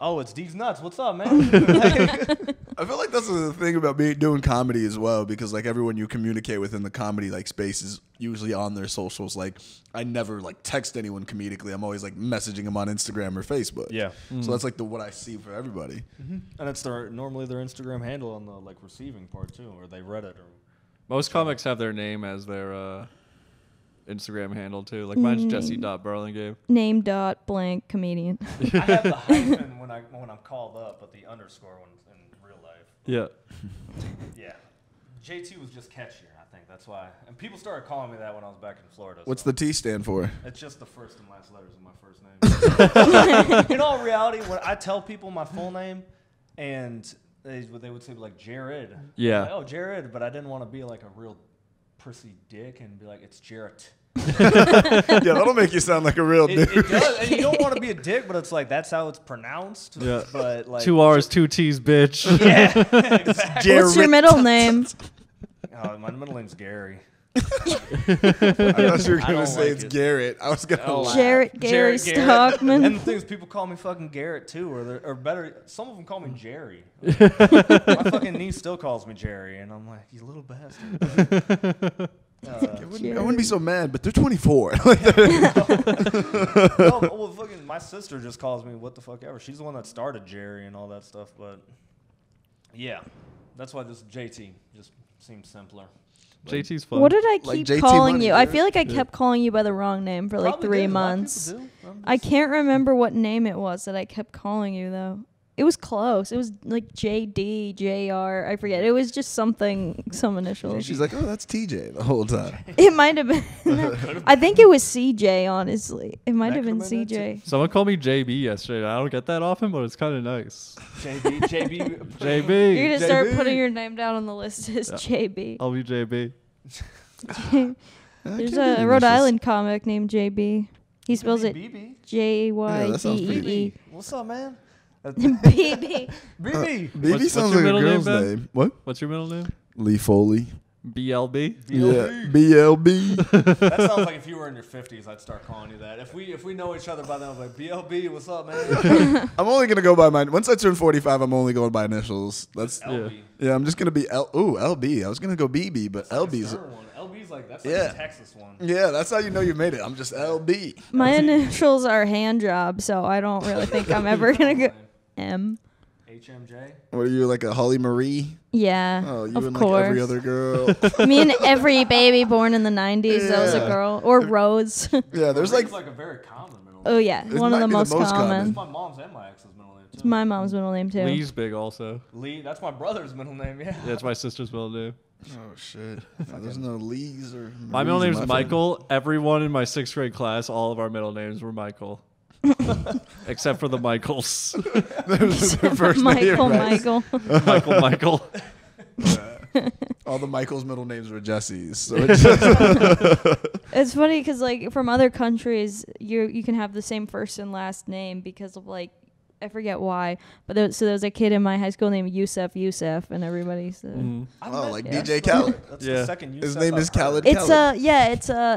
oh, it's D's Nuts. What's up, man? I feel like that's the thing about me doing comedy as well, because like everyone you communicate with in the comedy like space is usually on their socials. Like I never like text anyone comedically. I'm always like messaging them on Instagram or Facebook. Yeah. So that's like what I see for everybody. And it's normally their Instagram handle on the like receiving part too, or they Reddit or. Most comics have their name as their Instagram handle too. Like mine's Jesse.Burlingame. Name dot blank comedian. I have the hyphen when I'm called up, but the underscore one's in real life. Yeah. Yeah. JT was just catchier, I think. That's why. And people started calling me that when I was back in Florida. What's so. the T stand for? It's just the first and last letters of my first name. In all reality, when I tell people my full name, and they would say like Jared. Yeah. Like, oh, Jared, but I didn't want to be like a real prissy dick and be like, it's Jarrett. Yeah, that'll make you sound like a real dude. It does, and you don't want to be a dick, but it's like that's how it's pronounced. Yeah. But like 2 R's, 2 T's, bitch. Yeah, exactly. What's your middle name? Oh, my middle name's Gary. I thought you were I going to don't say like it's it. Garrett. I was going to laugh. Jarrett Gary Stockman. And the thing is, people call me fucking Garrett too, or better, some of them call me Jerry. My fucking niece still calls me Jerry, and I'm like, you little bastard. I wouldn't be so mad, but they're 24. No, well, fucking, my sister just calls me what the fuck ever. She's the one that started Jerry and all that stuff, but yeah, that's why this JT just seems simpler. JT's fun. What did I Like keep JT calling Money, you? I right? feel like I kept calling you by the wrong name for like Probably 3 did. A lot of months. people do. I can't remember what name it was that I kept calling you though. It was close. It was like JD, JR. I forget. It was just some initials. She's like, oh, that's TJ the whole time. It might have been. I think it was CJ. Honestly, it might have been could've been that CJ. Someone called me JB yesterday. I don't get that often, but it's kind of nice. JB. JB. You're gonna start putting your name down on the list as JB. I'll be JB. There's a Rhode Island comic named JB. He spells it BB. JYDEE. What's up, man? BB. BB. BB What's sounds your like a middle name, girl's Ben? name. What? What's your middle name? Lee Foley. BLB. Yeah, BLB. That sounds like if you were in your 50s, I'd start calling you that. If we know each other by then, I'm like, BLB, what's up, man? I'm only gonna go by my. Once I turn 45, I'm only going by initials. That's LB. yeah. I'm just gonna be LB. I was gonna go BB, but That's LB's. a one. LB's like, that's like Yeah. a Texas one. Yeah, that's how you know you made it. I'm just LB. My initials are hand job, so I don't really think I'm ever gonna go M. HMJ. What are you, like a Holly Marie? Yeah, Oh, you of and course. like every other girl. Me and every baby born in the 90s that was a Yeah. girl. Or Rose. Yeah, there's Marie's like a very common middle name. Oh, yeah. It One of might the be the most most common. It's my mom's and my ex's middle name, too. It's my mom's middle name, too. Lee's big also. Lee, that's my brother's middle name, yeah. Yeah, it's my sister's middle name. oh shit. No, there's no Lees or. My middle Maries in name's my Michael. Everyone in my 6th grade class, all of our middle names were Michael. Except for the Michaels. family. There's the first name, Michael, right? Michael. All the Michaels' middle names were Jesse's. So it's It's funny because, like, from other countries, you can have the same first and last name because of, like, I forget why, but there was a kid in my high school named Yusef, and everybody said oh, like Yeah. DJ Khaled. That's Yeah. the second His Yusef name I've is heard. Khaled.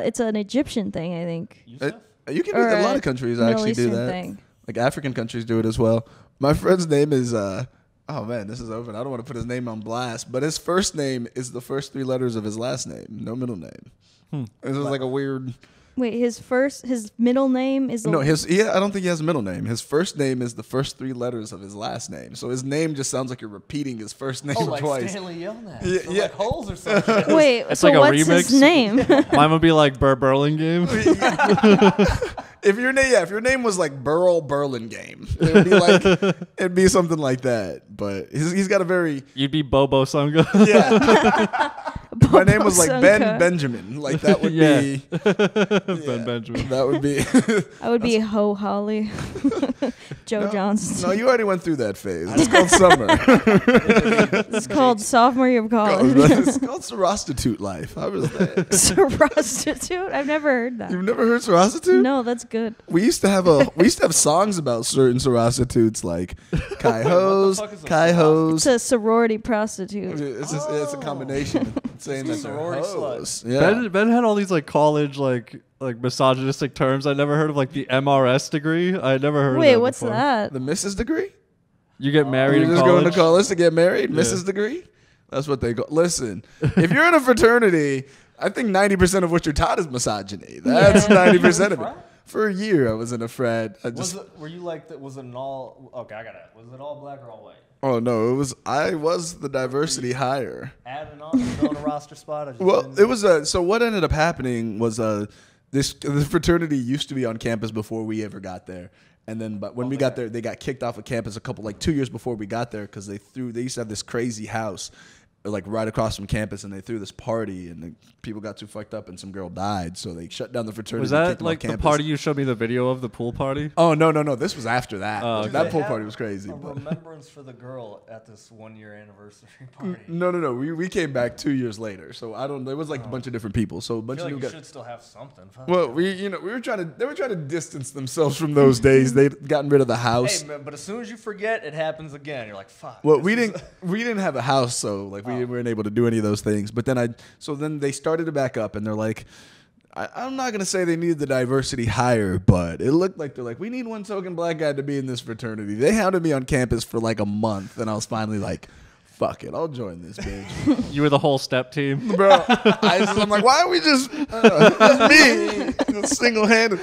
it's an Egyptian thing, I think. Yusef? You can. Or A lot of countries Middle actually do Eastern that. thing. Like African countries do it as well. My friend's name is. Oh man, this is open. I don't want to put his name on blast, but his first name is the first 3 letters of his last name, no middle name. This is like a weird. Wait, his middle name is No, I don't think he has a middle name. His first name is the first 3 letters of his last name. So his name just sounds like you're repeating his first name like twice. Stanley Yelnats. Yeah, So yeah. like holes or something. Wait, It's so like a what's remix. his name? Mine would be like Burlingame. If your name was like Burl Burlingame, it'd be something like that. But he's got a very You'd be Bobo Sunga. My name was like Ben Bobo Sunka. Benjamin. Like that would Yeah. be Ben Benjamin. that would be. I would be Ho Holly. Joe Johnson. No, you already went through that phase. It's called summer. It's called sophomore year of college. It's called Sorostitute life. How was that? Prostitute? I've never heard that. You've never heard Sorostitute? No, that's good. We used to have songs about certain Sorostitutes like Kai Hos, fuck is a Kai It's Hos. a sorority prostitute. It's a combination. Saying that they're sorority hoes. Yeah. Ben had all these like college like misogynistic terms. I never heard of like the MRS degree. I never heard of Wait, that what's before. that? The Mrs. degree? You get married You're in just college? going to college to get married? Yeah. Mrs. degree? That's what they go. Listen, if you're in a fraternity, I think 90% of what you're taught is misogyny. That's 90% of it. For a year, I was in a frat. Were you like that? Was it an all? Okay, I got it. Was it all black or all white? Oh no, I was the diversity hire. Adding on, on a roster spot. I just Well, didn't- it was so what ended up happening was this fraternity used to be on campus before we ever got there. And then, but when we got there, they got kicked off of campus 2 years before we got there because they used to have this crazy house like right across from campus, and they threw this party, and the people got too fucked up, and some girl died, so they shut down the fraternity. Was and that kicked them off like the campus. party you showed me the video of, the pool party? Oh no, this was after that. Oh, okay. That They pool have party was crazy. A But. remembrance for the girl at this 1 year anniversary party. No. We came back 2 years later, so I don't. There was like a bunch of different people, so a I bunch feel of like new you guys. should still have something. Fuck. Well, they were trying to distance themselves from those days. They'd gotten rid of the house. Hey, man, but as soon as you forget, it happens again. You're like, fuck. Well, this we is- didn't have a house, so like we weren't able to do any of those things. But then then they started to back up, and they're like, I'm not gonna say they needed the diversity higher, but it looked like they're like, we need one token black guy to be in this fraternity. They hounded me on campus for like a month, and I was finally like, fuck it, I'll join this bitch. You were the whole step team. Bro, I'm like, why are we just me single handed?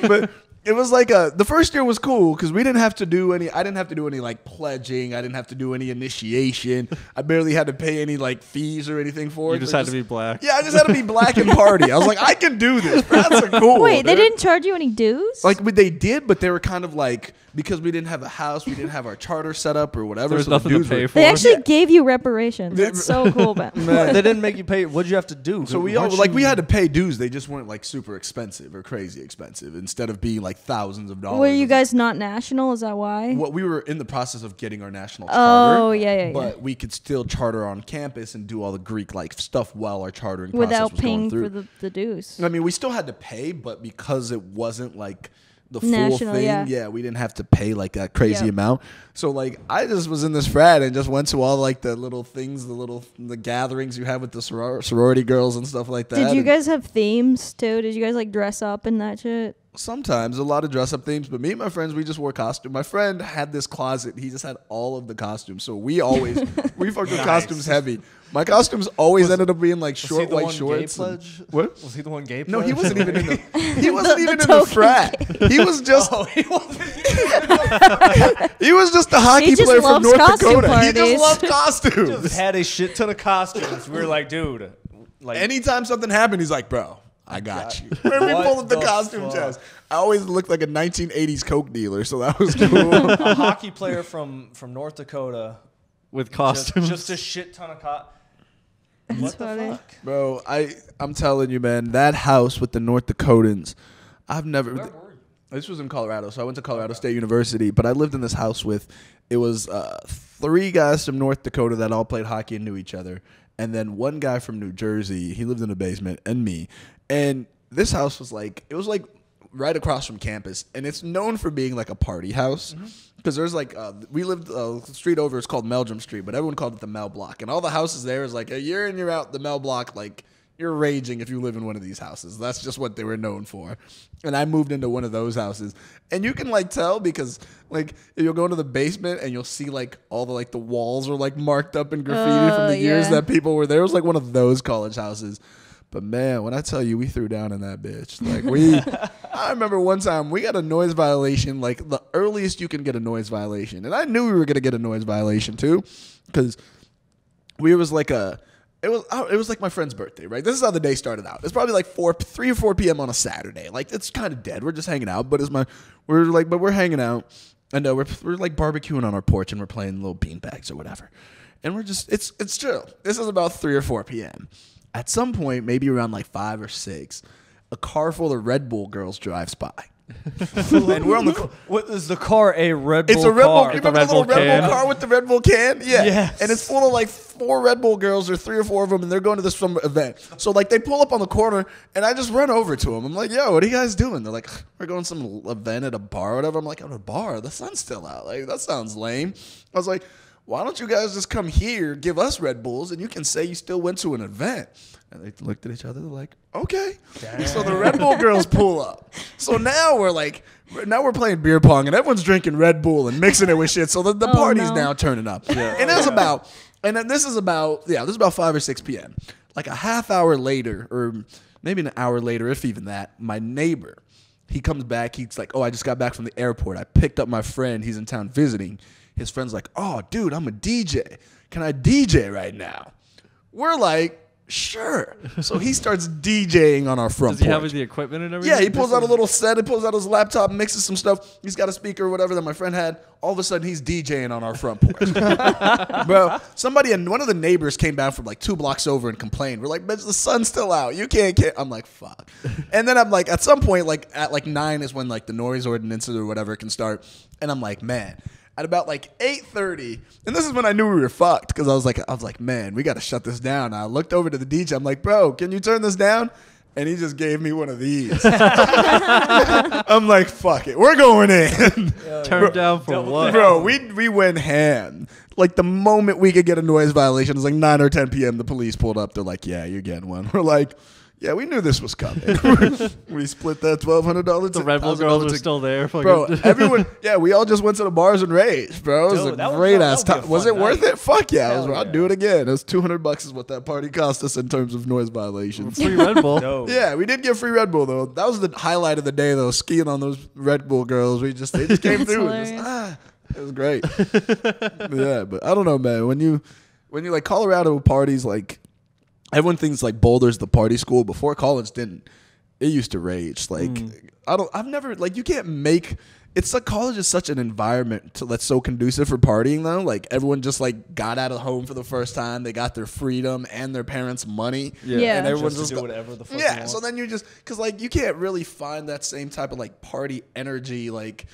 But it was like the first year was cool because we didn't have to do any. I didn't have to do any like pledging. I didn't have to do any initiation. I barely had to pay any like fees or anything for it. You just But had to be black. Yeah, I just had to be black and party. I was like, I can do this. That's cool. Wait, they dude. didn't charge you any dues? Like they did, but they were kind of like because we didn't have a house, we didn't have our charter set up or whatever. There was so the nothing to dudes pay were- for. They actually gave you reparations. That's so cool, Ben. they didn't make you pay. What'd you have to do? So we we had to pay dues. They just weren't like super expensive or crazy expensive. Instead of being like thousands of dollars. Were you guys not national? Is that why? Well, we were in the process of getting our national charter. Oh, yeah. But we could still charter on campus and do all the Greek like stuff while our chartering Without process was paying going through. for the dues. I mean, we still had to pay, but because it wasn't like the full National, thing, yeah. we didn't have to pay like that crazy Yep. amount. So like, I just was in this frat and just went to all like the little things, the gatherings you have with the sorority girls and stuff like that. Did you And guys have themes too? Did you guys like dress up and that shit? sometimes a lot of dress up themes, but me and my friends, we just wore costume. My friend had this closet. He just had all of the costumes. So we always, we fucked with costumes heavy. My costumes always ended up being like short white shorts. and- What? Was he the one gay? No, he pledge? wasn't even in the. He wasn't The even in the token frat. He was just. Oh, he wasn't. He was just a hockey He just player from loves North costume Dakota. He parties. just loved costumes. Just had a shit ton of costumes. We were like, dude, like Anytime something happened, he's like, "Bro, I got you." When we What pulled up the the costume fuck? chest, I always looked like a 1980s Coke dealer, so that was cool. a hockey player from North Dakota. With costumes. Just a shit ton of What the funny. fuck? Bro, I'm telling you, man, that house with the North Dakotans, I've never. Where were you? This was in Colorado, so I went to Colorado State University, but I lived in this house with, it was 3 guys from North Dakota that all played hockey and knew each other, and then one guy from New Jersey, he lived in a basement, and me. And this house was like, it was like right across from campus, and it's known for being like a party house, because there's like, we lived the street over, it's called Meldrum Street, but everyone called it the Mel Block, and all the houses there is like a year in, year out, the Mel Block, like, you're raging if you live in one of these houses. That's just what they were known for. And I moved into one of those houses. And you can like tell because like you'll go into the basement and you'll see like all the like the walls are like marked up in graffiti from the years yeah. that people were there. It was like one of those college houses. But man, when I tell you we threw down in that bitch, like I remember one time we got a noise violation, like the earliest you can get a noise violation. And I knew we were going to get a noise violation too, because it was like my friend's birthday, right? This is how the day started out. It's probably like 3 or 4 p.m. on a Saturday. Like it's kind of dead. We're just hanging out, but we're hanging out, and we're like barbecuing on our porch, and we're playing little beanbags or whatever, and we're just it's chill. This is about 3 or 4 p.m. At some point, maybe around like 5 or 6, a car full of Red Bull girls drives by. And we're on the. What is the car? A Red Bull. It's a Red Bull. car. You remember the little Red Bull car with the Red Bull can? Yeah. Yes. And it's full of like 4 Red Bull girls, or 3 or 4 of them, and they're going to this some event. So like they pull up on the corner, and I just run over to them. I'm like, "Yo, what are you guys doing?" They're like, "We're going to some event at a bar or whatever." I'm like, "At a bar? The sun's still out. Like that sounds lame." I was like, "Why don't you guys just come here, give us Red Bulls, and you can say you still went to an event?" And they looked at each other. They're like, "Okay." Dang. So the Red Bull girls pull up. So now we're playing beer pong, and everyone's drinking Red Bull and mixing it with shit. So the party's now turning up. Yeah. And this is about 5 or 6 p.m. Like a half hour later, or maybe an hour later, if even that, my neighbor, he comes back. He's like, "Oh, I just got back from the airport. I picked up my friend. He's in town visiting." His friend's like, "Oh, dude, I'm a DJ. Can I DJ right now?" We're like, "Sure." So he starts DJing on our front porch. Does he have the equipment and everything? Yeah, he pulls out a little set. He pulls out his laptop, mixes some stuff. He's got a speaker or whatever that my friend had. All of a sudden, he's DJing on our front porch. Bro, one of the neighbors came down from like 2 blocks over and complained. We're like, "Bitch, the sun's still out. You can't." I'm like, "Fuck." And then I'm like, at some point, like at like 9 is when like the noise ordinances or whatever can start. And I'm like, man. At about like 8:30, and this is when I knew we were fucked, because I was like, man, we got to shut this down. I looked over to the DJ. I'm like, "Bro, can you turn this down?" And he just gave me one of these. I'm like, "Fuck it, we're going in." Turned down for what? Bro, we went ham. Like the moment we could get a noise violation, it was like 9 or 10 p.m. The police pulled up. They're like, "Yeah, you're getting one." We're like, "Yeah, we knew this was coming." We split that $1,200. The Red Bull girls are still there. Bro, everyone, yeah, we all just went to the bars and raged, bro. It was a great ass time. Was it worth it? Fuck yeah. I'd do it again. It was $200 is what that party cost us in terms of noise violations. Free Red Bull. Yeah, we did get free Red Bull, though. That was the highlight of the day, though, skiing on those Red Bull girls. They just came through. It was great. Yeah, but I don't know, man. When you like Colorado parties, like, everyone thinks like Boulder's the party school. Before college didn't. It used to rage. Like I've never, like, you can't make, it's like college is such an environment that's so conducive for partying though. Like everyone just like got out of home for the first time. They got their freedom and their parents' money. Yeah. And everyone's just do whatever the fuck yeah. they want. So then you just, cause like you can't really find that same type of like party energy like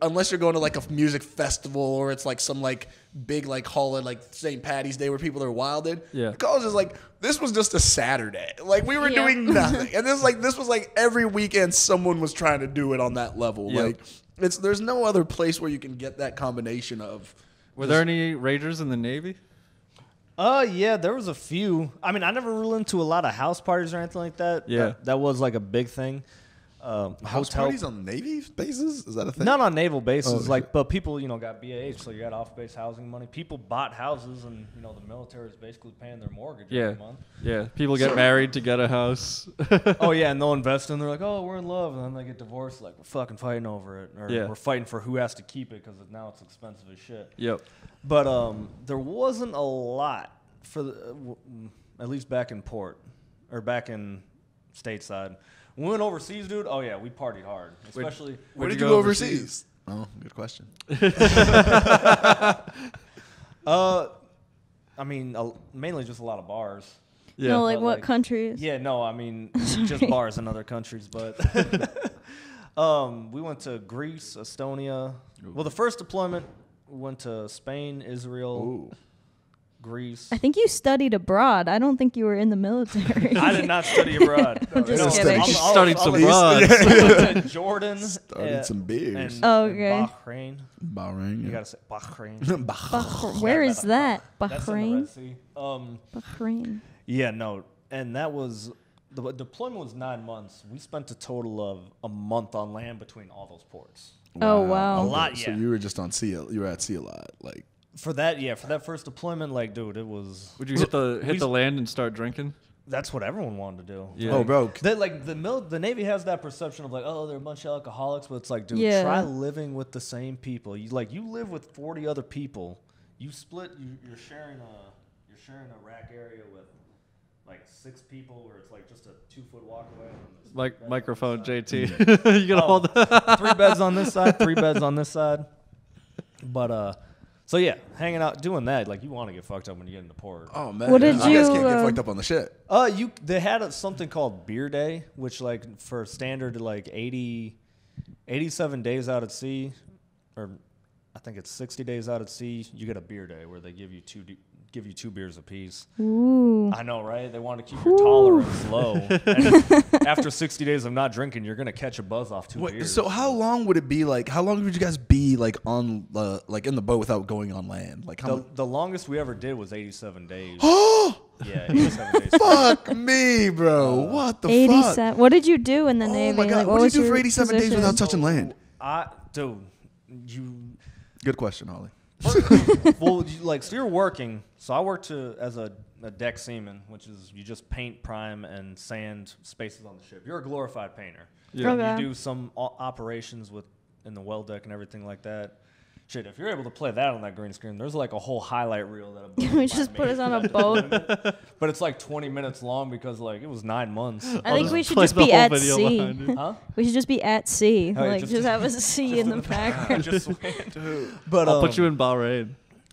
unless you're going to like a music festival or it's like some like big like holiday like St. Patty's Day where people are wilded. Yeah. College is like, this was just a Saturday. Like we were doing nothing. And this was like every weekend someone was trying to do it on that level. Yep. Like there's no other place where you can get that combination of. Were there any Ragers in the Navy? Yeah, there was a few. I mean, I never really into a lot of house parties or anything like that. Yeah. That was like a big thing. House parties on Navy bases? Is that a thing? Not on naval bases, but people, got BAH, so you got off-base housing money. People bought houses, and the military is basically paying their mortgage every month. Yeah, people get married to get a house. Oh yeah, and they'll invest in. They're like, "Oh, we're in love," and then they get divorced. Like, we're fucking fighting over it, or we're fighting for who has to keep it because now it's expensive as shit. Yep. But there wasn't a lot for at least back in port or back in stateside. When we went overseas, dude, oh yeah, we partied hard. Especially where did you go overseas? Oh, good question. I mean, mainly just a lot of bars. Yeah. No, like what countries? Yeah, no, I mean, just bars in other countries. But we went to Greece, Estonia. Well, the first deployment, we went to Spain, Israel, Greece. I think you studied abroad. I don't think you were in the military. I did not study abroad. Just kidding. Studied some abroad. Went to Jordan. Studied some beers. And okay. Bahrain. You gotta say Bahrain. Bahrain. Where is that? Bahrain. That's in the Red Sea. Bahrain. Yeah, no, and that was the deployment was 9 months. We spent a total of a month on land between all those ports. Wow. Oh wow. A lot. Yeah. So you were just on sea. You were at sea a lot, like. For that first deployment, like, dude, it was. Would you hit the land and start drinking? That's what everyone wanted to do. Yeah. Oh, bro. The Navy has that perception of like, oh, they're a bunch of alcoholics, but it's like, dude, Yeah. try living with the same people. You live with 40 other people. You split. You're sharing a rack area with like 6 people, where it's like just a 2-foot walk away. Like microphone, JT. You gotta hold. 3 beds on this side, 3 beds on this side. But so yeah, hanging out, doing that, like you want to get fucked up when you get into port. Oh man, What did you guys you, can't get fucked up on the shit. They had something called Beer Day, which like for standard like 87 days out at sea, or I think it's 60 days out at sea, you get a beer day where they give you 2 beers apiece. Ooh. I know, right? They want to keep your tolerance low. And after 60 days of not drinking, you're gonna catch a buzz off 2 beers. So how long would it be like? How long would you guys be like on like in the boat without going on land? Like how? The longest we ever did was 87 days. Oh, Yeah, 87 days. fuck me, bro! What the 87. fuck? What did you do in the Oh Navy? my god! Like, What did was you do for your 87 days position? without touching land? Dude, you. Good question, Ollie. Well, so you're working. So I worked as a deck seaman, which is you just paint, prime, and sand spaces on the ship. You're a glorified painter. Yeah. Okay. You do some operations in the well deck and everything like that. Shit, if you're able to play that on that green screen, there's like a whole highlight reel that a boat We might just make. put us on a boat. But it's like 20 minutes long because like it was 9 months. I think we should play just the be whole at video sea. behind it. Huh? We should just be at sea. Oh, yeah, Like just- just have a sea in the background. Just but I'll put you in Bahrain.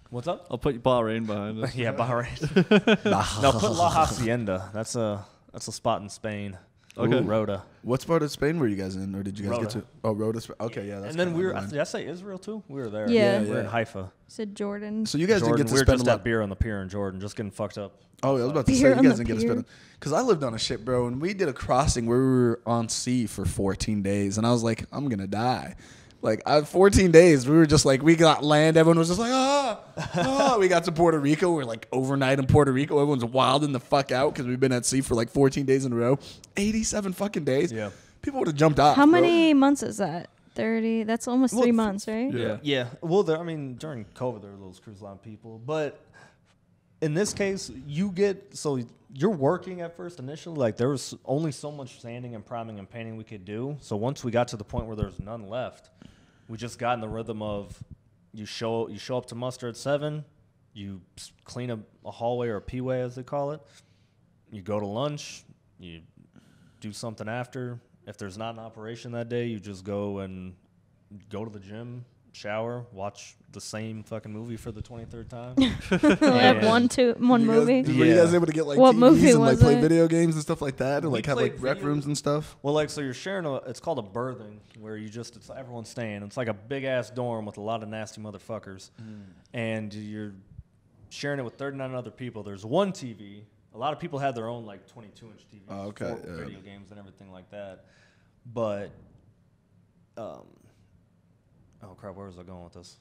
What's up? I'll put Bahrain behind it. Yeah, Bahrain. No, put La Hacienda. That's a spot in Spain. Okay. Ooh, Rota. What part of Spain were you guys in, or did you guys Rota. get to? Oh, Rota. Okay, yeah. That's And then kinda we were. on the line. Did I say Israel too? We were there. Yeah. We were in Yeah. Haifa. Said Jordan. So you guys Jordan. didn't get to We were spend just a lot. at beer on the pier in Jordan, just getting fucked up. Oh, I was about to Beer say you on guys the didn't get to pier. spend it because I lived on a ship, bro, and we did a crossing where we were on sea for 14 days, and I was like, I'm gonna die. Like 14 days, we were just like, we got land. Everyone was just like, We got to Puerto Rico. We're like overnight in Puerto Rico. Everyone's wilding the fuck out because we've been at sea for like 14 days in a row. 87 fucking days. Yeah. People would have jumped off. How bro. many months is that? 30. That's almost Well, 3 months, right? Yeah. Yeah. Well, during COVID, there were those cruise line people, but in this case, you're working at first initially. Like there was only so much sanding and priming and painting we could do. So once we got to the point where there's none left, we just got in the rhythm of you show up to muster at 7, you clean a hallway or a P-way as they call it. You go to lunch, you do something after. If there's not an operation that day, you just go to the gym, shower, watch the same fucking movie for the 23rd time. Like one movie. Were you guys able to get like What TVs movie and like was play it? video games and stuff like that, and We like have like played rec video- rooms and stuff? Well, so you're sharing it's called a berthing, where it's everyone's staying. It's like a big ass dorm with a lot of nasty motherfuckers, and you're sharing it with 39 other people. There's one TV. A lot of people had their own like 22-inch TVs Oh, okay, for yeah. video games and everything like that. But, oh crap, where was I going with this?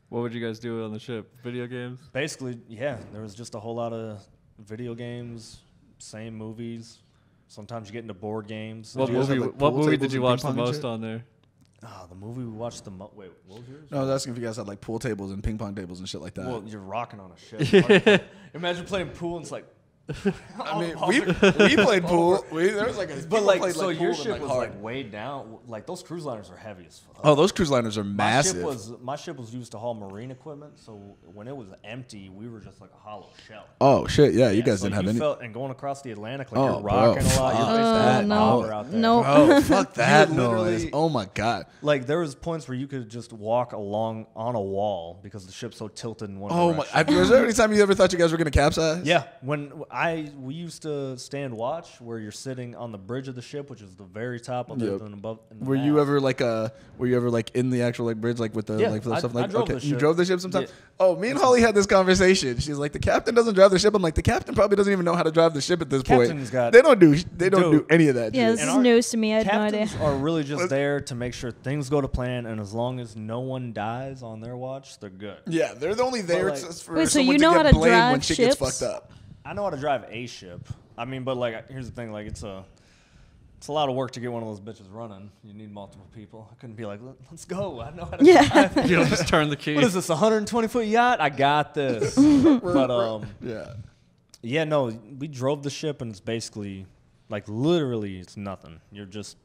What would you guys do on the ship? Video games? Basically, yeah, there was just a whole lot of video games, same movies. Sometimes you get into board games. What you guys movie? have, like, What pool movie tables did you and watch ping the pong and most shit? on there? The movie we watched wait, what was yours? No, I was asking if you guys had like pool tables and ping pong tables and shit like that. Well, you're rocking on a ship. Imagine playing pool and it's like. I mean, we played pool. There was like a But like, played, so like, your pool and, ship was hard. like way down. Like those cruise liners are heavy as fuck. Oh, those cruise liners are massive. My ship was used to haul marine equipment, so when it was empty, we were just like a hollow shell. Oh shit, yeah, you guys so didn't have any. And going across the Atlantic, like Oh, you're rocking bro, a lot. You're fuck basically that an no. hour out there. No. Oh, fuck that You noise! literally- Oh my god. Like there was points where you could just walk along on a wall because the ship's so tilted in one Oh my! direction. Was there any time you ever thought you guys were gonna capsize? Yeah, we used to stand watch where you're sitting on the bridge of the ship, which is the very top of Yep. it and above. in the Were you mast. ever like in the actual like bridge like with the Yeah, like for the I- stuff I like drove okay the you ship. drove the ship sometimes? Yeah. Oh, me and Holly had this conversation. She's like, the captain doesn't drive the ship. I'm like, the captain probably doesn't even know how to drive the ship at this Captain's point. got- They don't do Dude. any of that. Yeah, shit. this And is our news to me. I had no idea. Captains are really just there to make sure things go to plan, and as long as no one dies on their watch, they're good. Yeah, they're only there like- for Wait, so someone you to know get how to blamed when drive shit gets ships? fucked up. I know how to drive a ship. I mean, but like, here's the thing: like, it's a lot of work to get one of those bitches running. You need multiple people. I couldn't be like, let's go. I know how to Yeah. drive. You don't just turn the key. What is this, a 120-foot yacht? I got this. But Yeah. Yeah, no, we drove the ship, and it's basically, like, literally, it's nothing. You're just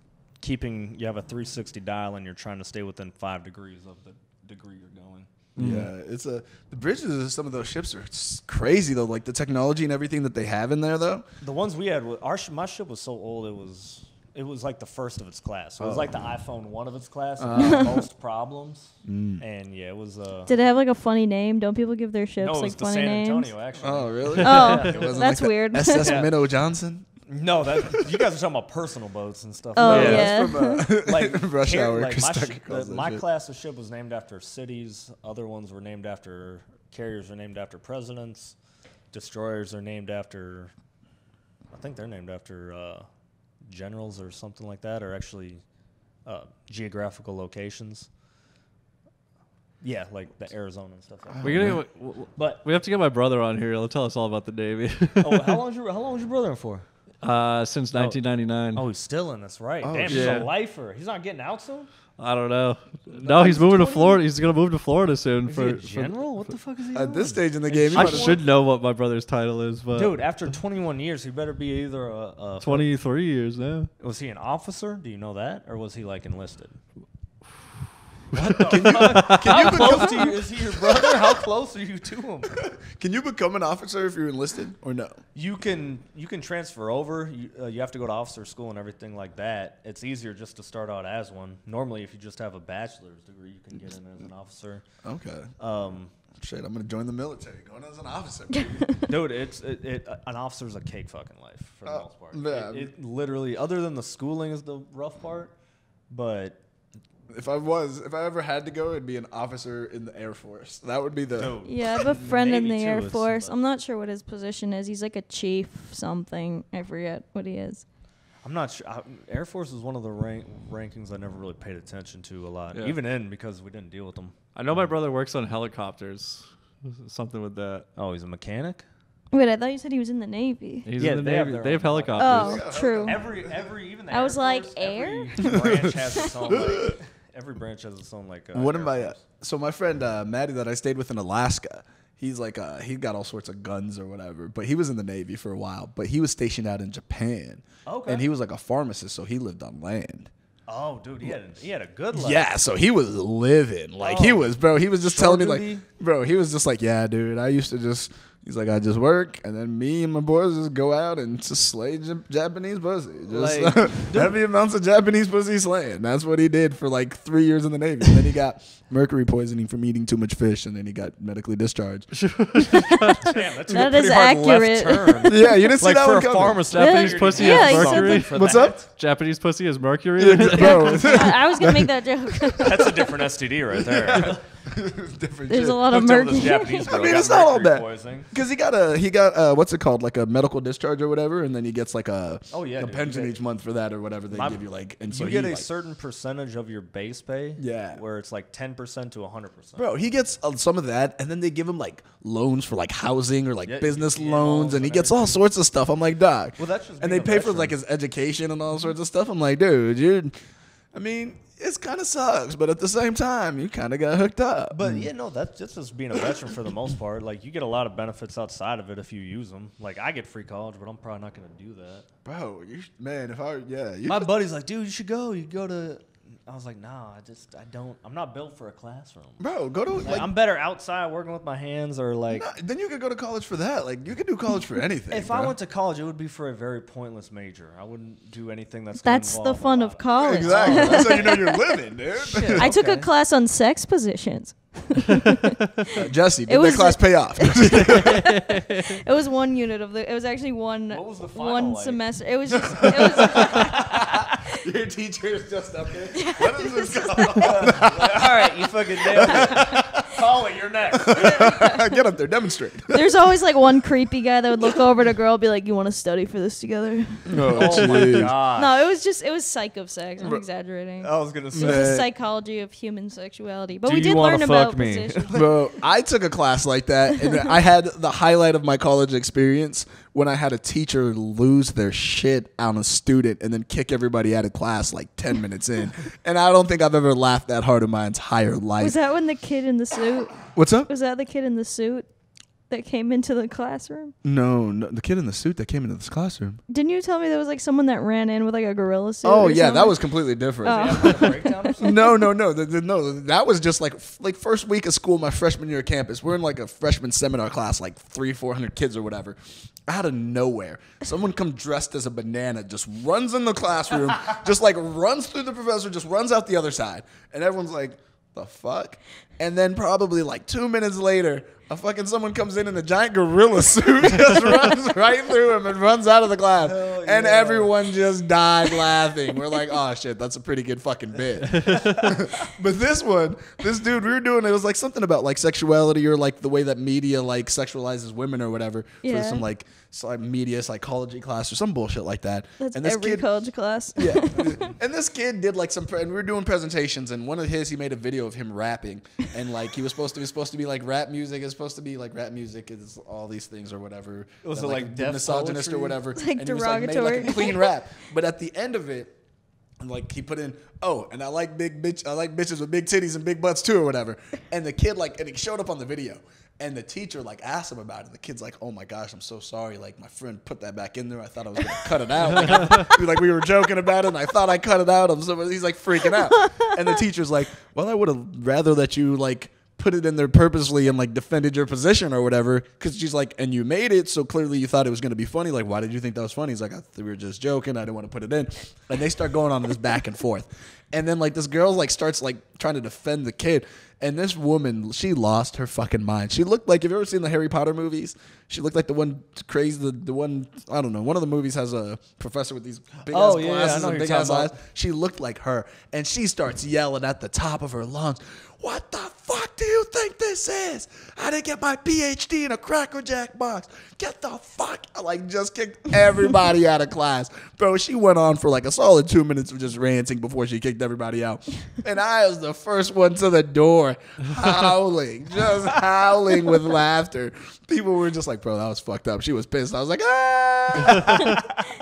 you have a 360 dial, and you're trying to stay within 5 degrees of the degree you're going. Yeah, the bridges of some of those ships are crazy though. Like the technology and everything that they have in there though. The ones we had, my ship was so old, it was like the first of its class. So it was like the iPhone 1 of its class. It had most problems, and yeah, it was. Did it have like a funny name? Don't people give their ships No, it was like the funny San names? Antonio actually. Oh really? Oh, It wasn't that's like the weird. SS Yeah. Minnow Johnson. No, you guys are talking about personal boats and stuff. Oh, like that. yeah. That's from Like Rush Hour. like Chris Tucker calls that my shit. class of ship was named after cities. Other ones were named after carriers. Are named after presidents. Destroyers are named after. I think they're named after generals or something like that, or actually geographical locations. Yeah, like the Arizona and stuff like that. But We have to get my brother on here. He'll tell us all about the Navy. how long was your brother in for? Since 1999. Oh, he's still in this, right? Oh, Damn, he's yeah. a lifer. He's not getting out soon. I don't know. No, he's moving to Florida. He's gonna move to Florida soon. Is he a general? What the fuck is he doing? At this stage in the game, you I might should know what my brother's title is, but Dude, after 21 years, he better be either a 23 years now. Was he an officer? Do you know that, or was he like enlisted? How Close to you is he your brother? How close are you to him? Can you become an officer if you're enlisted or no? You can transfer over. You have to go to officer school and everything like that. It's easier just to start out as one. Normally, if you just have a bachelor's degree, you can get in as an officer. Okay. Shit, I'm gonna join the military. Going as an officer. Dude, an officer's a cake fucking life for the most part. Yeah. It literally, other than the schooling is the rough part, but If I ever had to go, it'd be an officer in the Air Force. That would be the. dude, Yeah, I have a friend in Navy the too Air is, Force. but- I'm not sure what his position is. He's like a chief something. I forget what he is. I'm not sure. Air Force is one of the rankings I never really paid attention to a lot, Yeah. even in because we didn't deal with them. I know my brother works on helicopters. Something with that. Oh, he's a mechanic. Wait, I thought you said he was in the Navy. He's Yeah, in the they have Navy. their They have own helicopters. Oh, true. Every even the I Air was like, Force, air? Every branch has its own like. Every branch has its own like. One of Air my Force. so my friend Maddie that I stayed with in Alaska, he's like he got all sorts of guns or whatever, but he was in the Navy for a while. But he was stationed out in Japan, Okay. and he was like a pharmacist, so he lived on land. Oh, dude, he had a good life. Yeah, so he was living like he Oh. was, bro. He was just Shore telling me like, duty? bro. He was just like, yeah, dude. I used to just. He's like, I just work, and then me and my boys just go out and just slay Japanese pussy. Just Like, heavy amounts of Japanese pussy slaying. That's what he did for like 3 years in the Navy. And then he got mercury poisoning from eating too much fish, and then he got medically discharged. Damn, that took That a is pretty hard accurate. left turn. Yeah, you didn't see Like that for one a coming. pharmacist, Japanese I pussy Yeah, has he said mercury. that for What's that. up? Japanese pussy has mercury. Bro, I was gonna make that joke. That's a different STD right there. different There's shit. a lot of Hooked up with this mercury. Japanese I girl, mean, got it's not all mercury bad. poisoning. Because he got what's it called, like a medical discharge or whatever, and then he gets like a Oh, yeah, a dude, pension you each month for that or whatever they My- give you like, and so You get he, a like, certain percentage of your base pay. Yeah. Where it's like 10% to 100%. Bro, he gets some of that, and then they give him like loans for like housing or like Yeah, business yeah, loans, loans and he and gets all sorts of stuff. I'm like, dog. Well, that's just and being they a pay for veteran. like his education and all sorts of stuff. I'm like, dude, I mean, it kind of sucks, but at the same time, you kind of got hooked up. But yeah, no, that's just being a veteran for the most part. Like you get a lot of benefits outside of it if you use them. Like I get free college, but I'm probably not going to do that. Bro, you My buddy's like, dude, you should go. You go to. I was like, nah, I don't. I'm not built for a classroom. bro, go to Like, I'm better outside working with my hands or like. then you could go to college for that. Like you could do college for anything. If bro. I went to college, it would be for a very pointless major. I wouldn't do anything that's. gonna That's the involve a fun lot of college. exactly, that's how you know you're living, dude. Shit, I took a okay. class on sex positions. Jesse, did It was that class pay off? It was one unit of the. It was actually one. What was the final one like? semester. It was just. It was. Your teacher is just up there. What is this called? All right, you fucking nailed it. Call it. You're next. Get up there, demonstrate. There's always like one creepy guy that would look over at a girl, and be like, "You want to study for this together?" Oh, Oh my jeez. god. No, it was psych of sex. I'm exaggerating. I was gonna It say. was the Man. psychology of human sexuality, but Do we you did wanna learn about fuck me? positions. Bro, I took a class like that, and I had the highlight of my college experience when I had a teacher lose their shit on a student and then kick everybody out of class like 10 minutes in. And I don't think I've ever laughed that hard in my entire life. Was that when the kid in the suit? What's up? Was that the kid in the suit? that came into the classroom? No, the kid in the suit that came into this classroom. Didn't you tell me there was like someone that ran in with like a gorilla suit? Oh or yeah, something? that was completely different. No. That was just like first week of school, my freshman year of campus. We're in like a freshman seminar class, like 300-400 kids or whatever. Out of nowhere, someone come dressed as a banana, just runs in the classroom, just like runs through the professor, just runs out the other side, and everyone's like, "The fuck?" And then probably like 2 minutes later, someone comes in a giant gorilla suit, just runs right through him and runs out of the class. And everyone just died laughing. We're like, oh shit, that's a pretty good fucking bit. But this dude, we were doing, it was like something about like sexuality or like the way that media like sexualizes women or whatever. For some like media psychology class or some bullshit like that. That's and this every college class. Yeah. And this kid did like and we were doing presentations, and one of his, he made a video of him rapping, and like he was supposed to be like rap music. It's supposed to be like rap music is all these things or whatever. Was it like deaf misogynist poetry? or whatever? It's like and he was like, made like derogatory. a clean rap. But at the end of it, like he put in, oh, and I like bitches with big titties and big butts too or whatever. And the kid and he showed up on the video. And the teacher like asked him about it. The kid's like, "Oh my gosh, I'm so sorry. Like my friend put that back in there. I thought I was gonna cut it out. Like we were joking about it, and I thought I cut it out." He's like freaking out. And the teacher's like, "Well, I would have rather that you like put it in there purposely and like defended your position or whatever." Because she's like, "And you made it, so clearly you thought it was gonna be funny. Like, why did you think that was funny?" He's like, "We were just joking. I didn't want to put it in." And they start going on this back and forth. And then like this girl like starts like trying to defend the kid. And this woman, she lost her fucking mind. She looked like, have you ever seen the Harry Potter movies? She looked like the one crazy, the one, I don't know. One of the movies has a professor with these big ass glasses and big ass eyes. She looked like her. And she starts yelling at the top of her lungs, "What the fuck do you think this is? I didn't get my PhD in a Cracker Jack box. Get the fuck." I like just kicked everybody out of class. Bro, she went on for like a solid 2 minutes of just ranting before she kicked everybody out. And I was the first one to the door, howling, just howling with laughter. People were just like, "Bro, that was fucked up." She was pissed. I was like, "Ah!"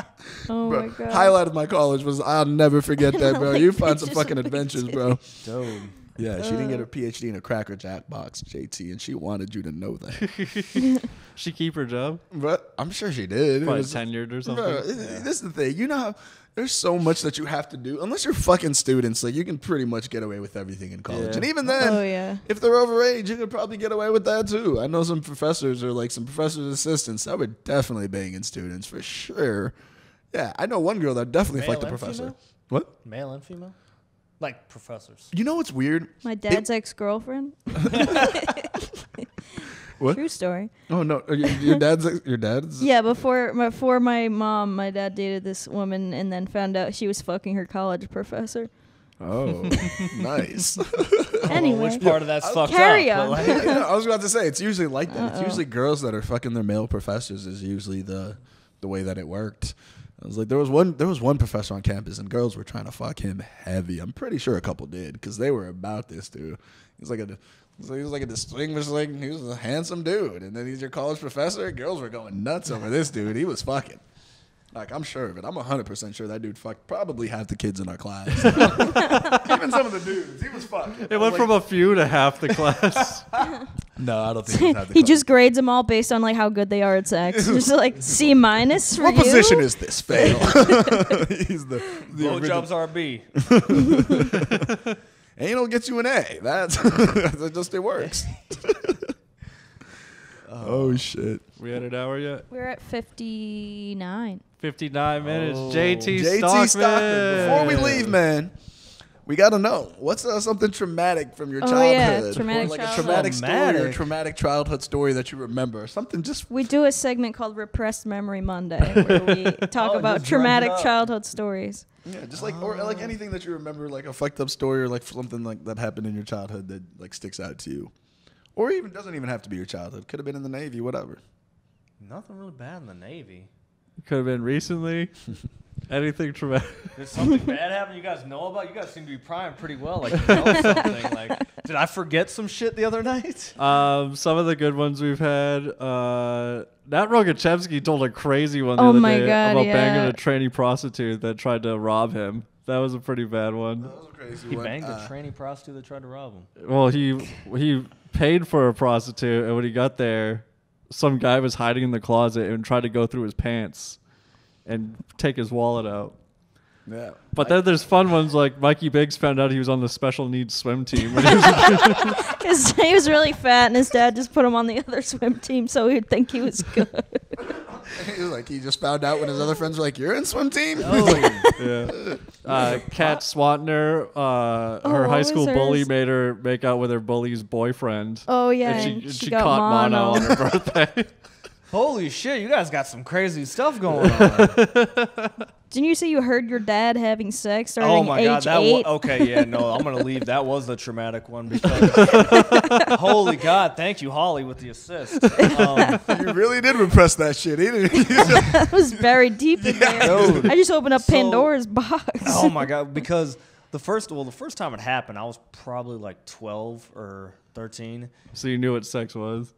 Oh Bro, my god. highlight of my college was, I'll never forget that, bro. You find some fucking adventures, bro. Dude. Yeah, she didn't get her PhD in a Cracker Jack box, JT, and she wanted you to know that. She keep her job? But I'm sure she did. Probably tenured or something. Bro, this is the thing. You know how there's so much that you have to do. Unless you're fucking students, like you can pretty much get away with everything in college. Yeah. And even then, if they're overage, you could probably get away with that too. I know some professors or like some professors' assistants that were definitely banging students for sure. Yeah, I know one girl that definitely Male fucked the and professor. female? What? Male and female? Like professors. You know what's weird? My dad's ex-girlfriend. What? True story. Oh no, your dad's. Yeah, before my mom, my dad dated this woman and then found out she was fucking her college professor. Oh, nice. Anyway, Which part of that's fucked carry up? on. But, Yeah, I was about to say it's usually like that. It's Uh-oh. usually girls that are fucking their male professors is usually the way that it worked. I was like, there was one professor on campus and girls were trying to fuck him heavy. I'm pretty sure a couple did because they were about this dude. He was like a distinguished, like he was a handsome dude, and then he's your college professor. Girls were going nuts over this dude. He was fucking. Like, I'm sure of it. I'm 100% sure that dude fucked probably half the kids in our class. Even some of the dudes. He was fucking. It went from a few to half the class. No, I don't think he was half the He class. just grades them all based on like how good they are at sex. Just like C- for What you. position is this? Fail. He's the blowjobs are B. Anal gets you an A. That's it works. Oh shit. We had an hour yet? We're at 59. 59 minutes. Oh. JT JT Stockman. Before we leave, man, we gotta know what's something traumatic from your Oh, childhood, yeah, traumatic or like childhood. a traumatic story or Traumatic. traumatic childhood story that you remember. Something just We do a segment called Repressed Memory Monday where we talk Oh, about just traumatic drum it up. childhood stories. just like or like anything that you remember, like a fucked up story or like something like that happened in your childhood that like sticks out to you, or even doesn't even have to be your childhood. Could have been in the Navy, whatever. Nothing really bad in the Navy. Could have been recently. Anything traumatic. Did something bad happen you guys know about? You guys seem to be primed pretty well. Like, you know something. Like, did I forget some shit the other night? Some of the good ones we've had. Nat Rogachevsky told a crazy one the Oh other my day God, about yeah. banging a trainee prostitute that tried to rob him. That was a pretty bad one. That was a crazy He one. banged a trainee prostitute that tried to rob him. Well, he paid for a prostitute, and when he got there, some guy was hiding in the closet and tried to go through his pants and take his wallet out. Yeah. But then there's fun ones like Mikey Biggs found out he was on the special needs swim team. When he was Because he was really fat, and his dad just put him on the other swim team so he'd think he was good. He was like, he just found out when his other friends were like, "You're in swim team." yeah. Kat Swantner, her what high was school bully hers? made her make out with her bully's boyfriend. Oh, yeah. And and she got caught mono on her birthday. Holy shit, you guys got some crazy stuff going on. Didn't you say you heard your dad having sex starting Oh my god, age that 8? okay, yeah, no, I'm gonna leave. That was the traumatic one because holy god, thank you, Holly, with the assist. You really did repress that shit, didn't you? That was buried deep in there. Dude. I just opened up So- Pandora's box. Oh my god, because the first time it happened, I was probably like 12 or 13. So you knew what sex was.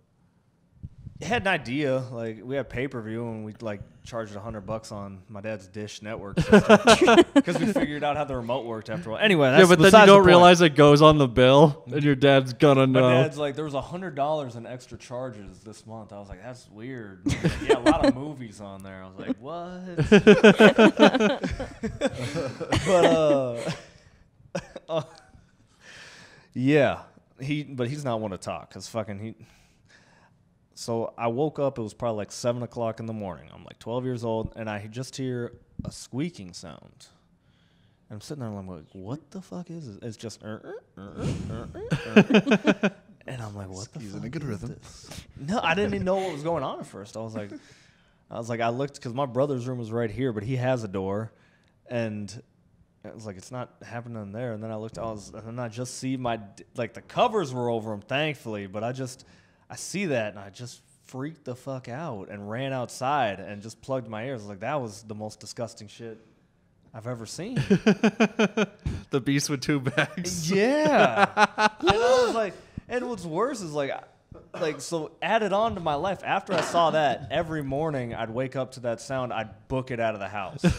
Had an idea, like we had pay-per-view and we like charged $100 on my dad's Dish network system because we figured out how the remote worked after a while. Anyway, that's Yeah, but then besides you the don't point. realize it goes on the bill, and your dad's gonna My know. dad's like, there was $100 in extra charges this month. I was like, that's weird. Yeah, a lot of movies on there. I was like, what? Yeah, but he's not one to talk because fucking he. So I woke up. It was probably like 7 o'clock in the morning. I'm like 12 years old, and I just hear a squeaking sound. And I'm sitting there, and I'm like, "What the fuck is this?" It's just, and I'm like, "What the He's fuck in a good is rhythm. this?" No, I didn't even know what was going on at first. I was like, I looked because my brother's room was right here, but he has a door, and I was like, it's not happening in there. And then I looked, and then I just see the covers were over him, thankfully, but I see that, and I just freaked the fuck out and ran outside and just plugged my ears. Like, that was the most disgusting shit I've ever seen. The beast with two bags. Yeah. And I was like, and what's worse is so added on to my life, after I saw that, every morning I'd wake up to that sound, I'd book it out of the house. I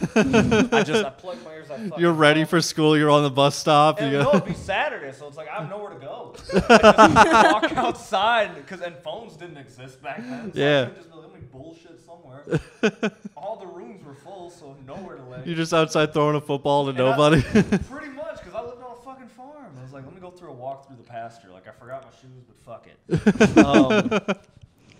plugged my ears. You're ready for school. You're on the bus stop. And You no, go. it'd be Saturday, so it's like I have nowhere to go. I just walk outside, and phones didn't exist back then. So Yeah. I could just let me bullshit somewhere. All the rooms were full, so nowhere to lay. You're just outside throwing a football to And nobody. Pretty much, because I lived on a fucking farm. I was like, let me go through a walk through the pasture. Like, I forgot my shoes, but fuck it.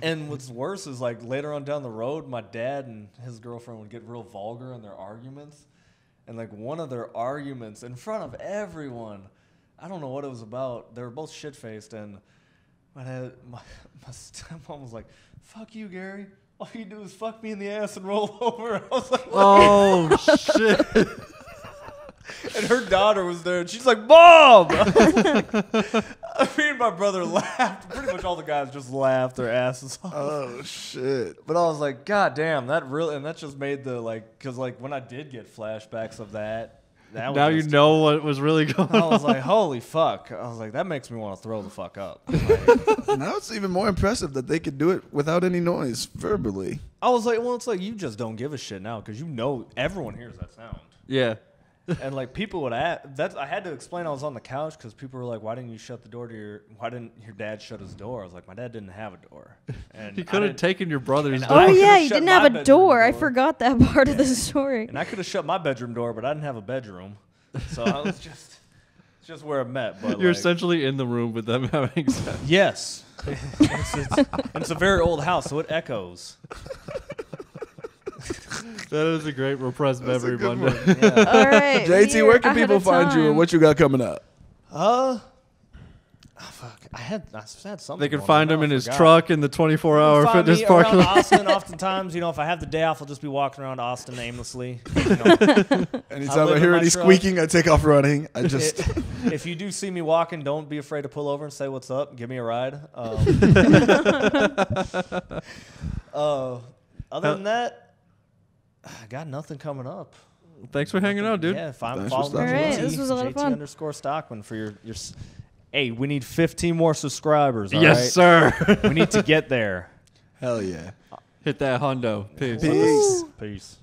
And what's worse is, like, later on down the road, my dad and his girlfriend would get real vulgar in their arguments. And, like, one of their arguments in front of everyone, I don't know what it was about. They were both shit-faced, and my stepmom was like, fuck you, Gary. All you do is fuck me in the ass and roll over. I was like, Oh shit! and her daughter was there, and she's like, Mom! Me and my brother laughed. Pretty much all the guys just laughed their asses off. Oh shit! But I was like, God damn, that just made because when I did get flashbacks of that was Now you just- know what was really going I on. was like, holy fuck. I was like, that makes me want to throw the fuck up. Like, Now it's even more impressive that they could do it without any noise verbally. I was like, well, it's like you just don't give a shit now because everyone hears that sound. Yeah. And like people would ask, I had to explain I was on the couch because people were like, why didn't your dad shut his door? I was like, my dad didn't have a door. And He could have taken your brother's and door. I Oh, could've yeah, you shut didn't my have a bedroom door. I door. forgot that part of the story. And I could have shut my bedroom door, but I didn't have a bedroom. So I was just where it met. But You're like, essentially in the room with them having sex. yes. It's a very old house, so it echoes. That is a great repressed That's a memory good Monday. Yeah. All right. JT, we're where can ahead people of find you, time. and what you got coming up? Fuck. I had something. They can going find on. him I in his forgot. truck in the 24-hour Find fitness me parking around lot. Austin oftentimes. If I have the day off, I'll just be walking around Austin aimlessly. Anytime live I in hear my any truck. squeaking, I take off running. I just If you do see me walking, don't be afraid to pull over and say what's up. Give me a ride. Other than that, I got nothing coming up. Thanks for hanging out, dude. Yeah, Thanks for follow me. stopping by. All right, JT, this was a lot of fun. JT_Stockman for your. Hey, we need 15 more subscribers. All Yes, sir. right? We need to get there. hell yeah. Hit that hundo. Peace. Peace. Peace.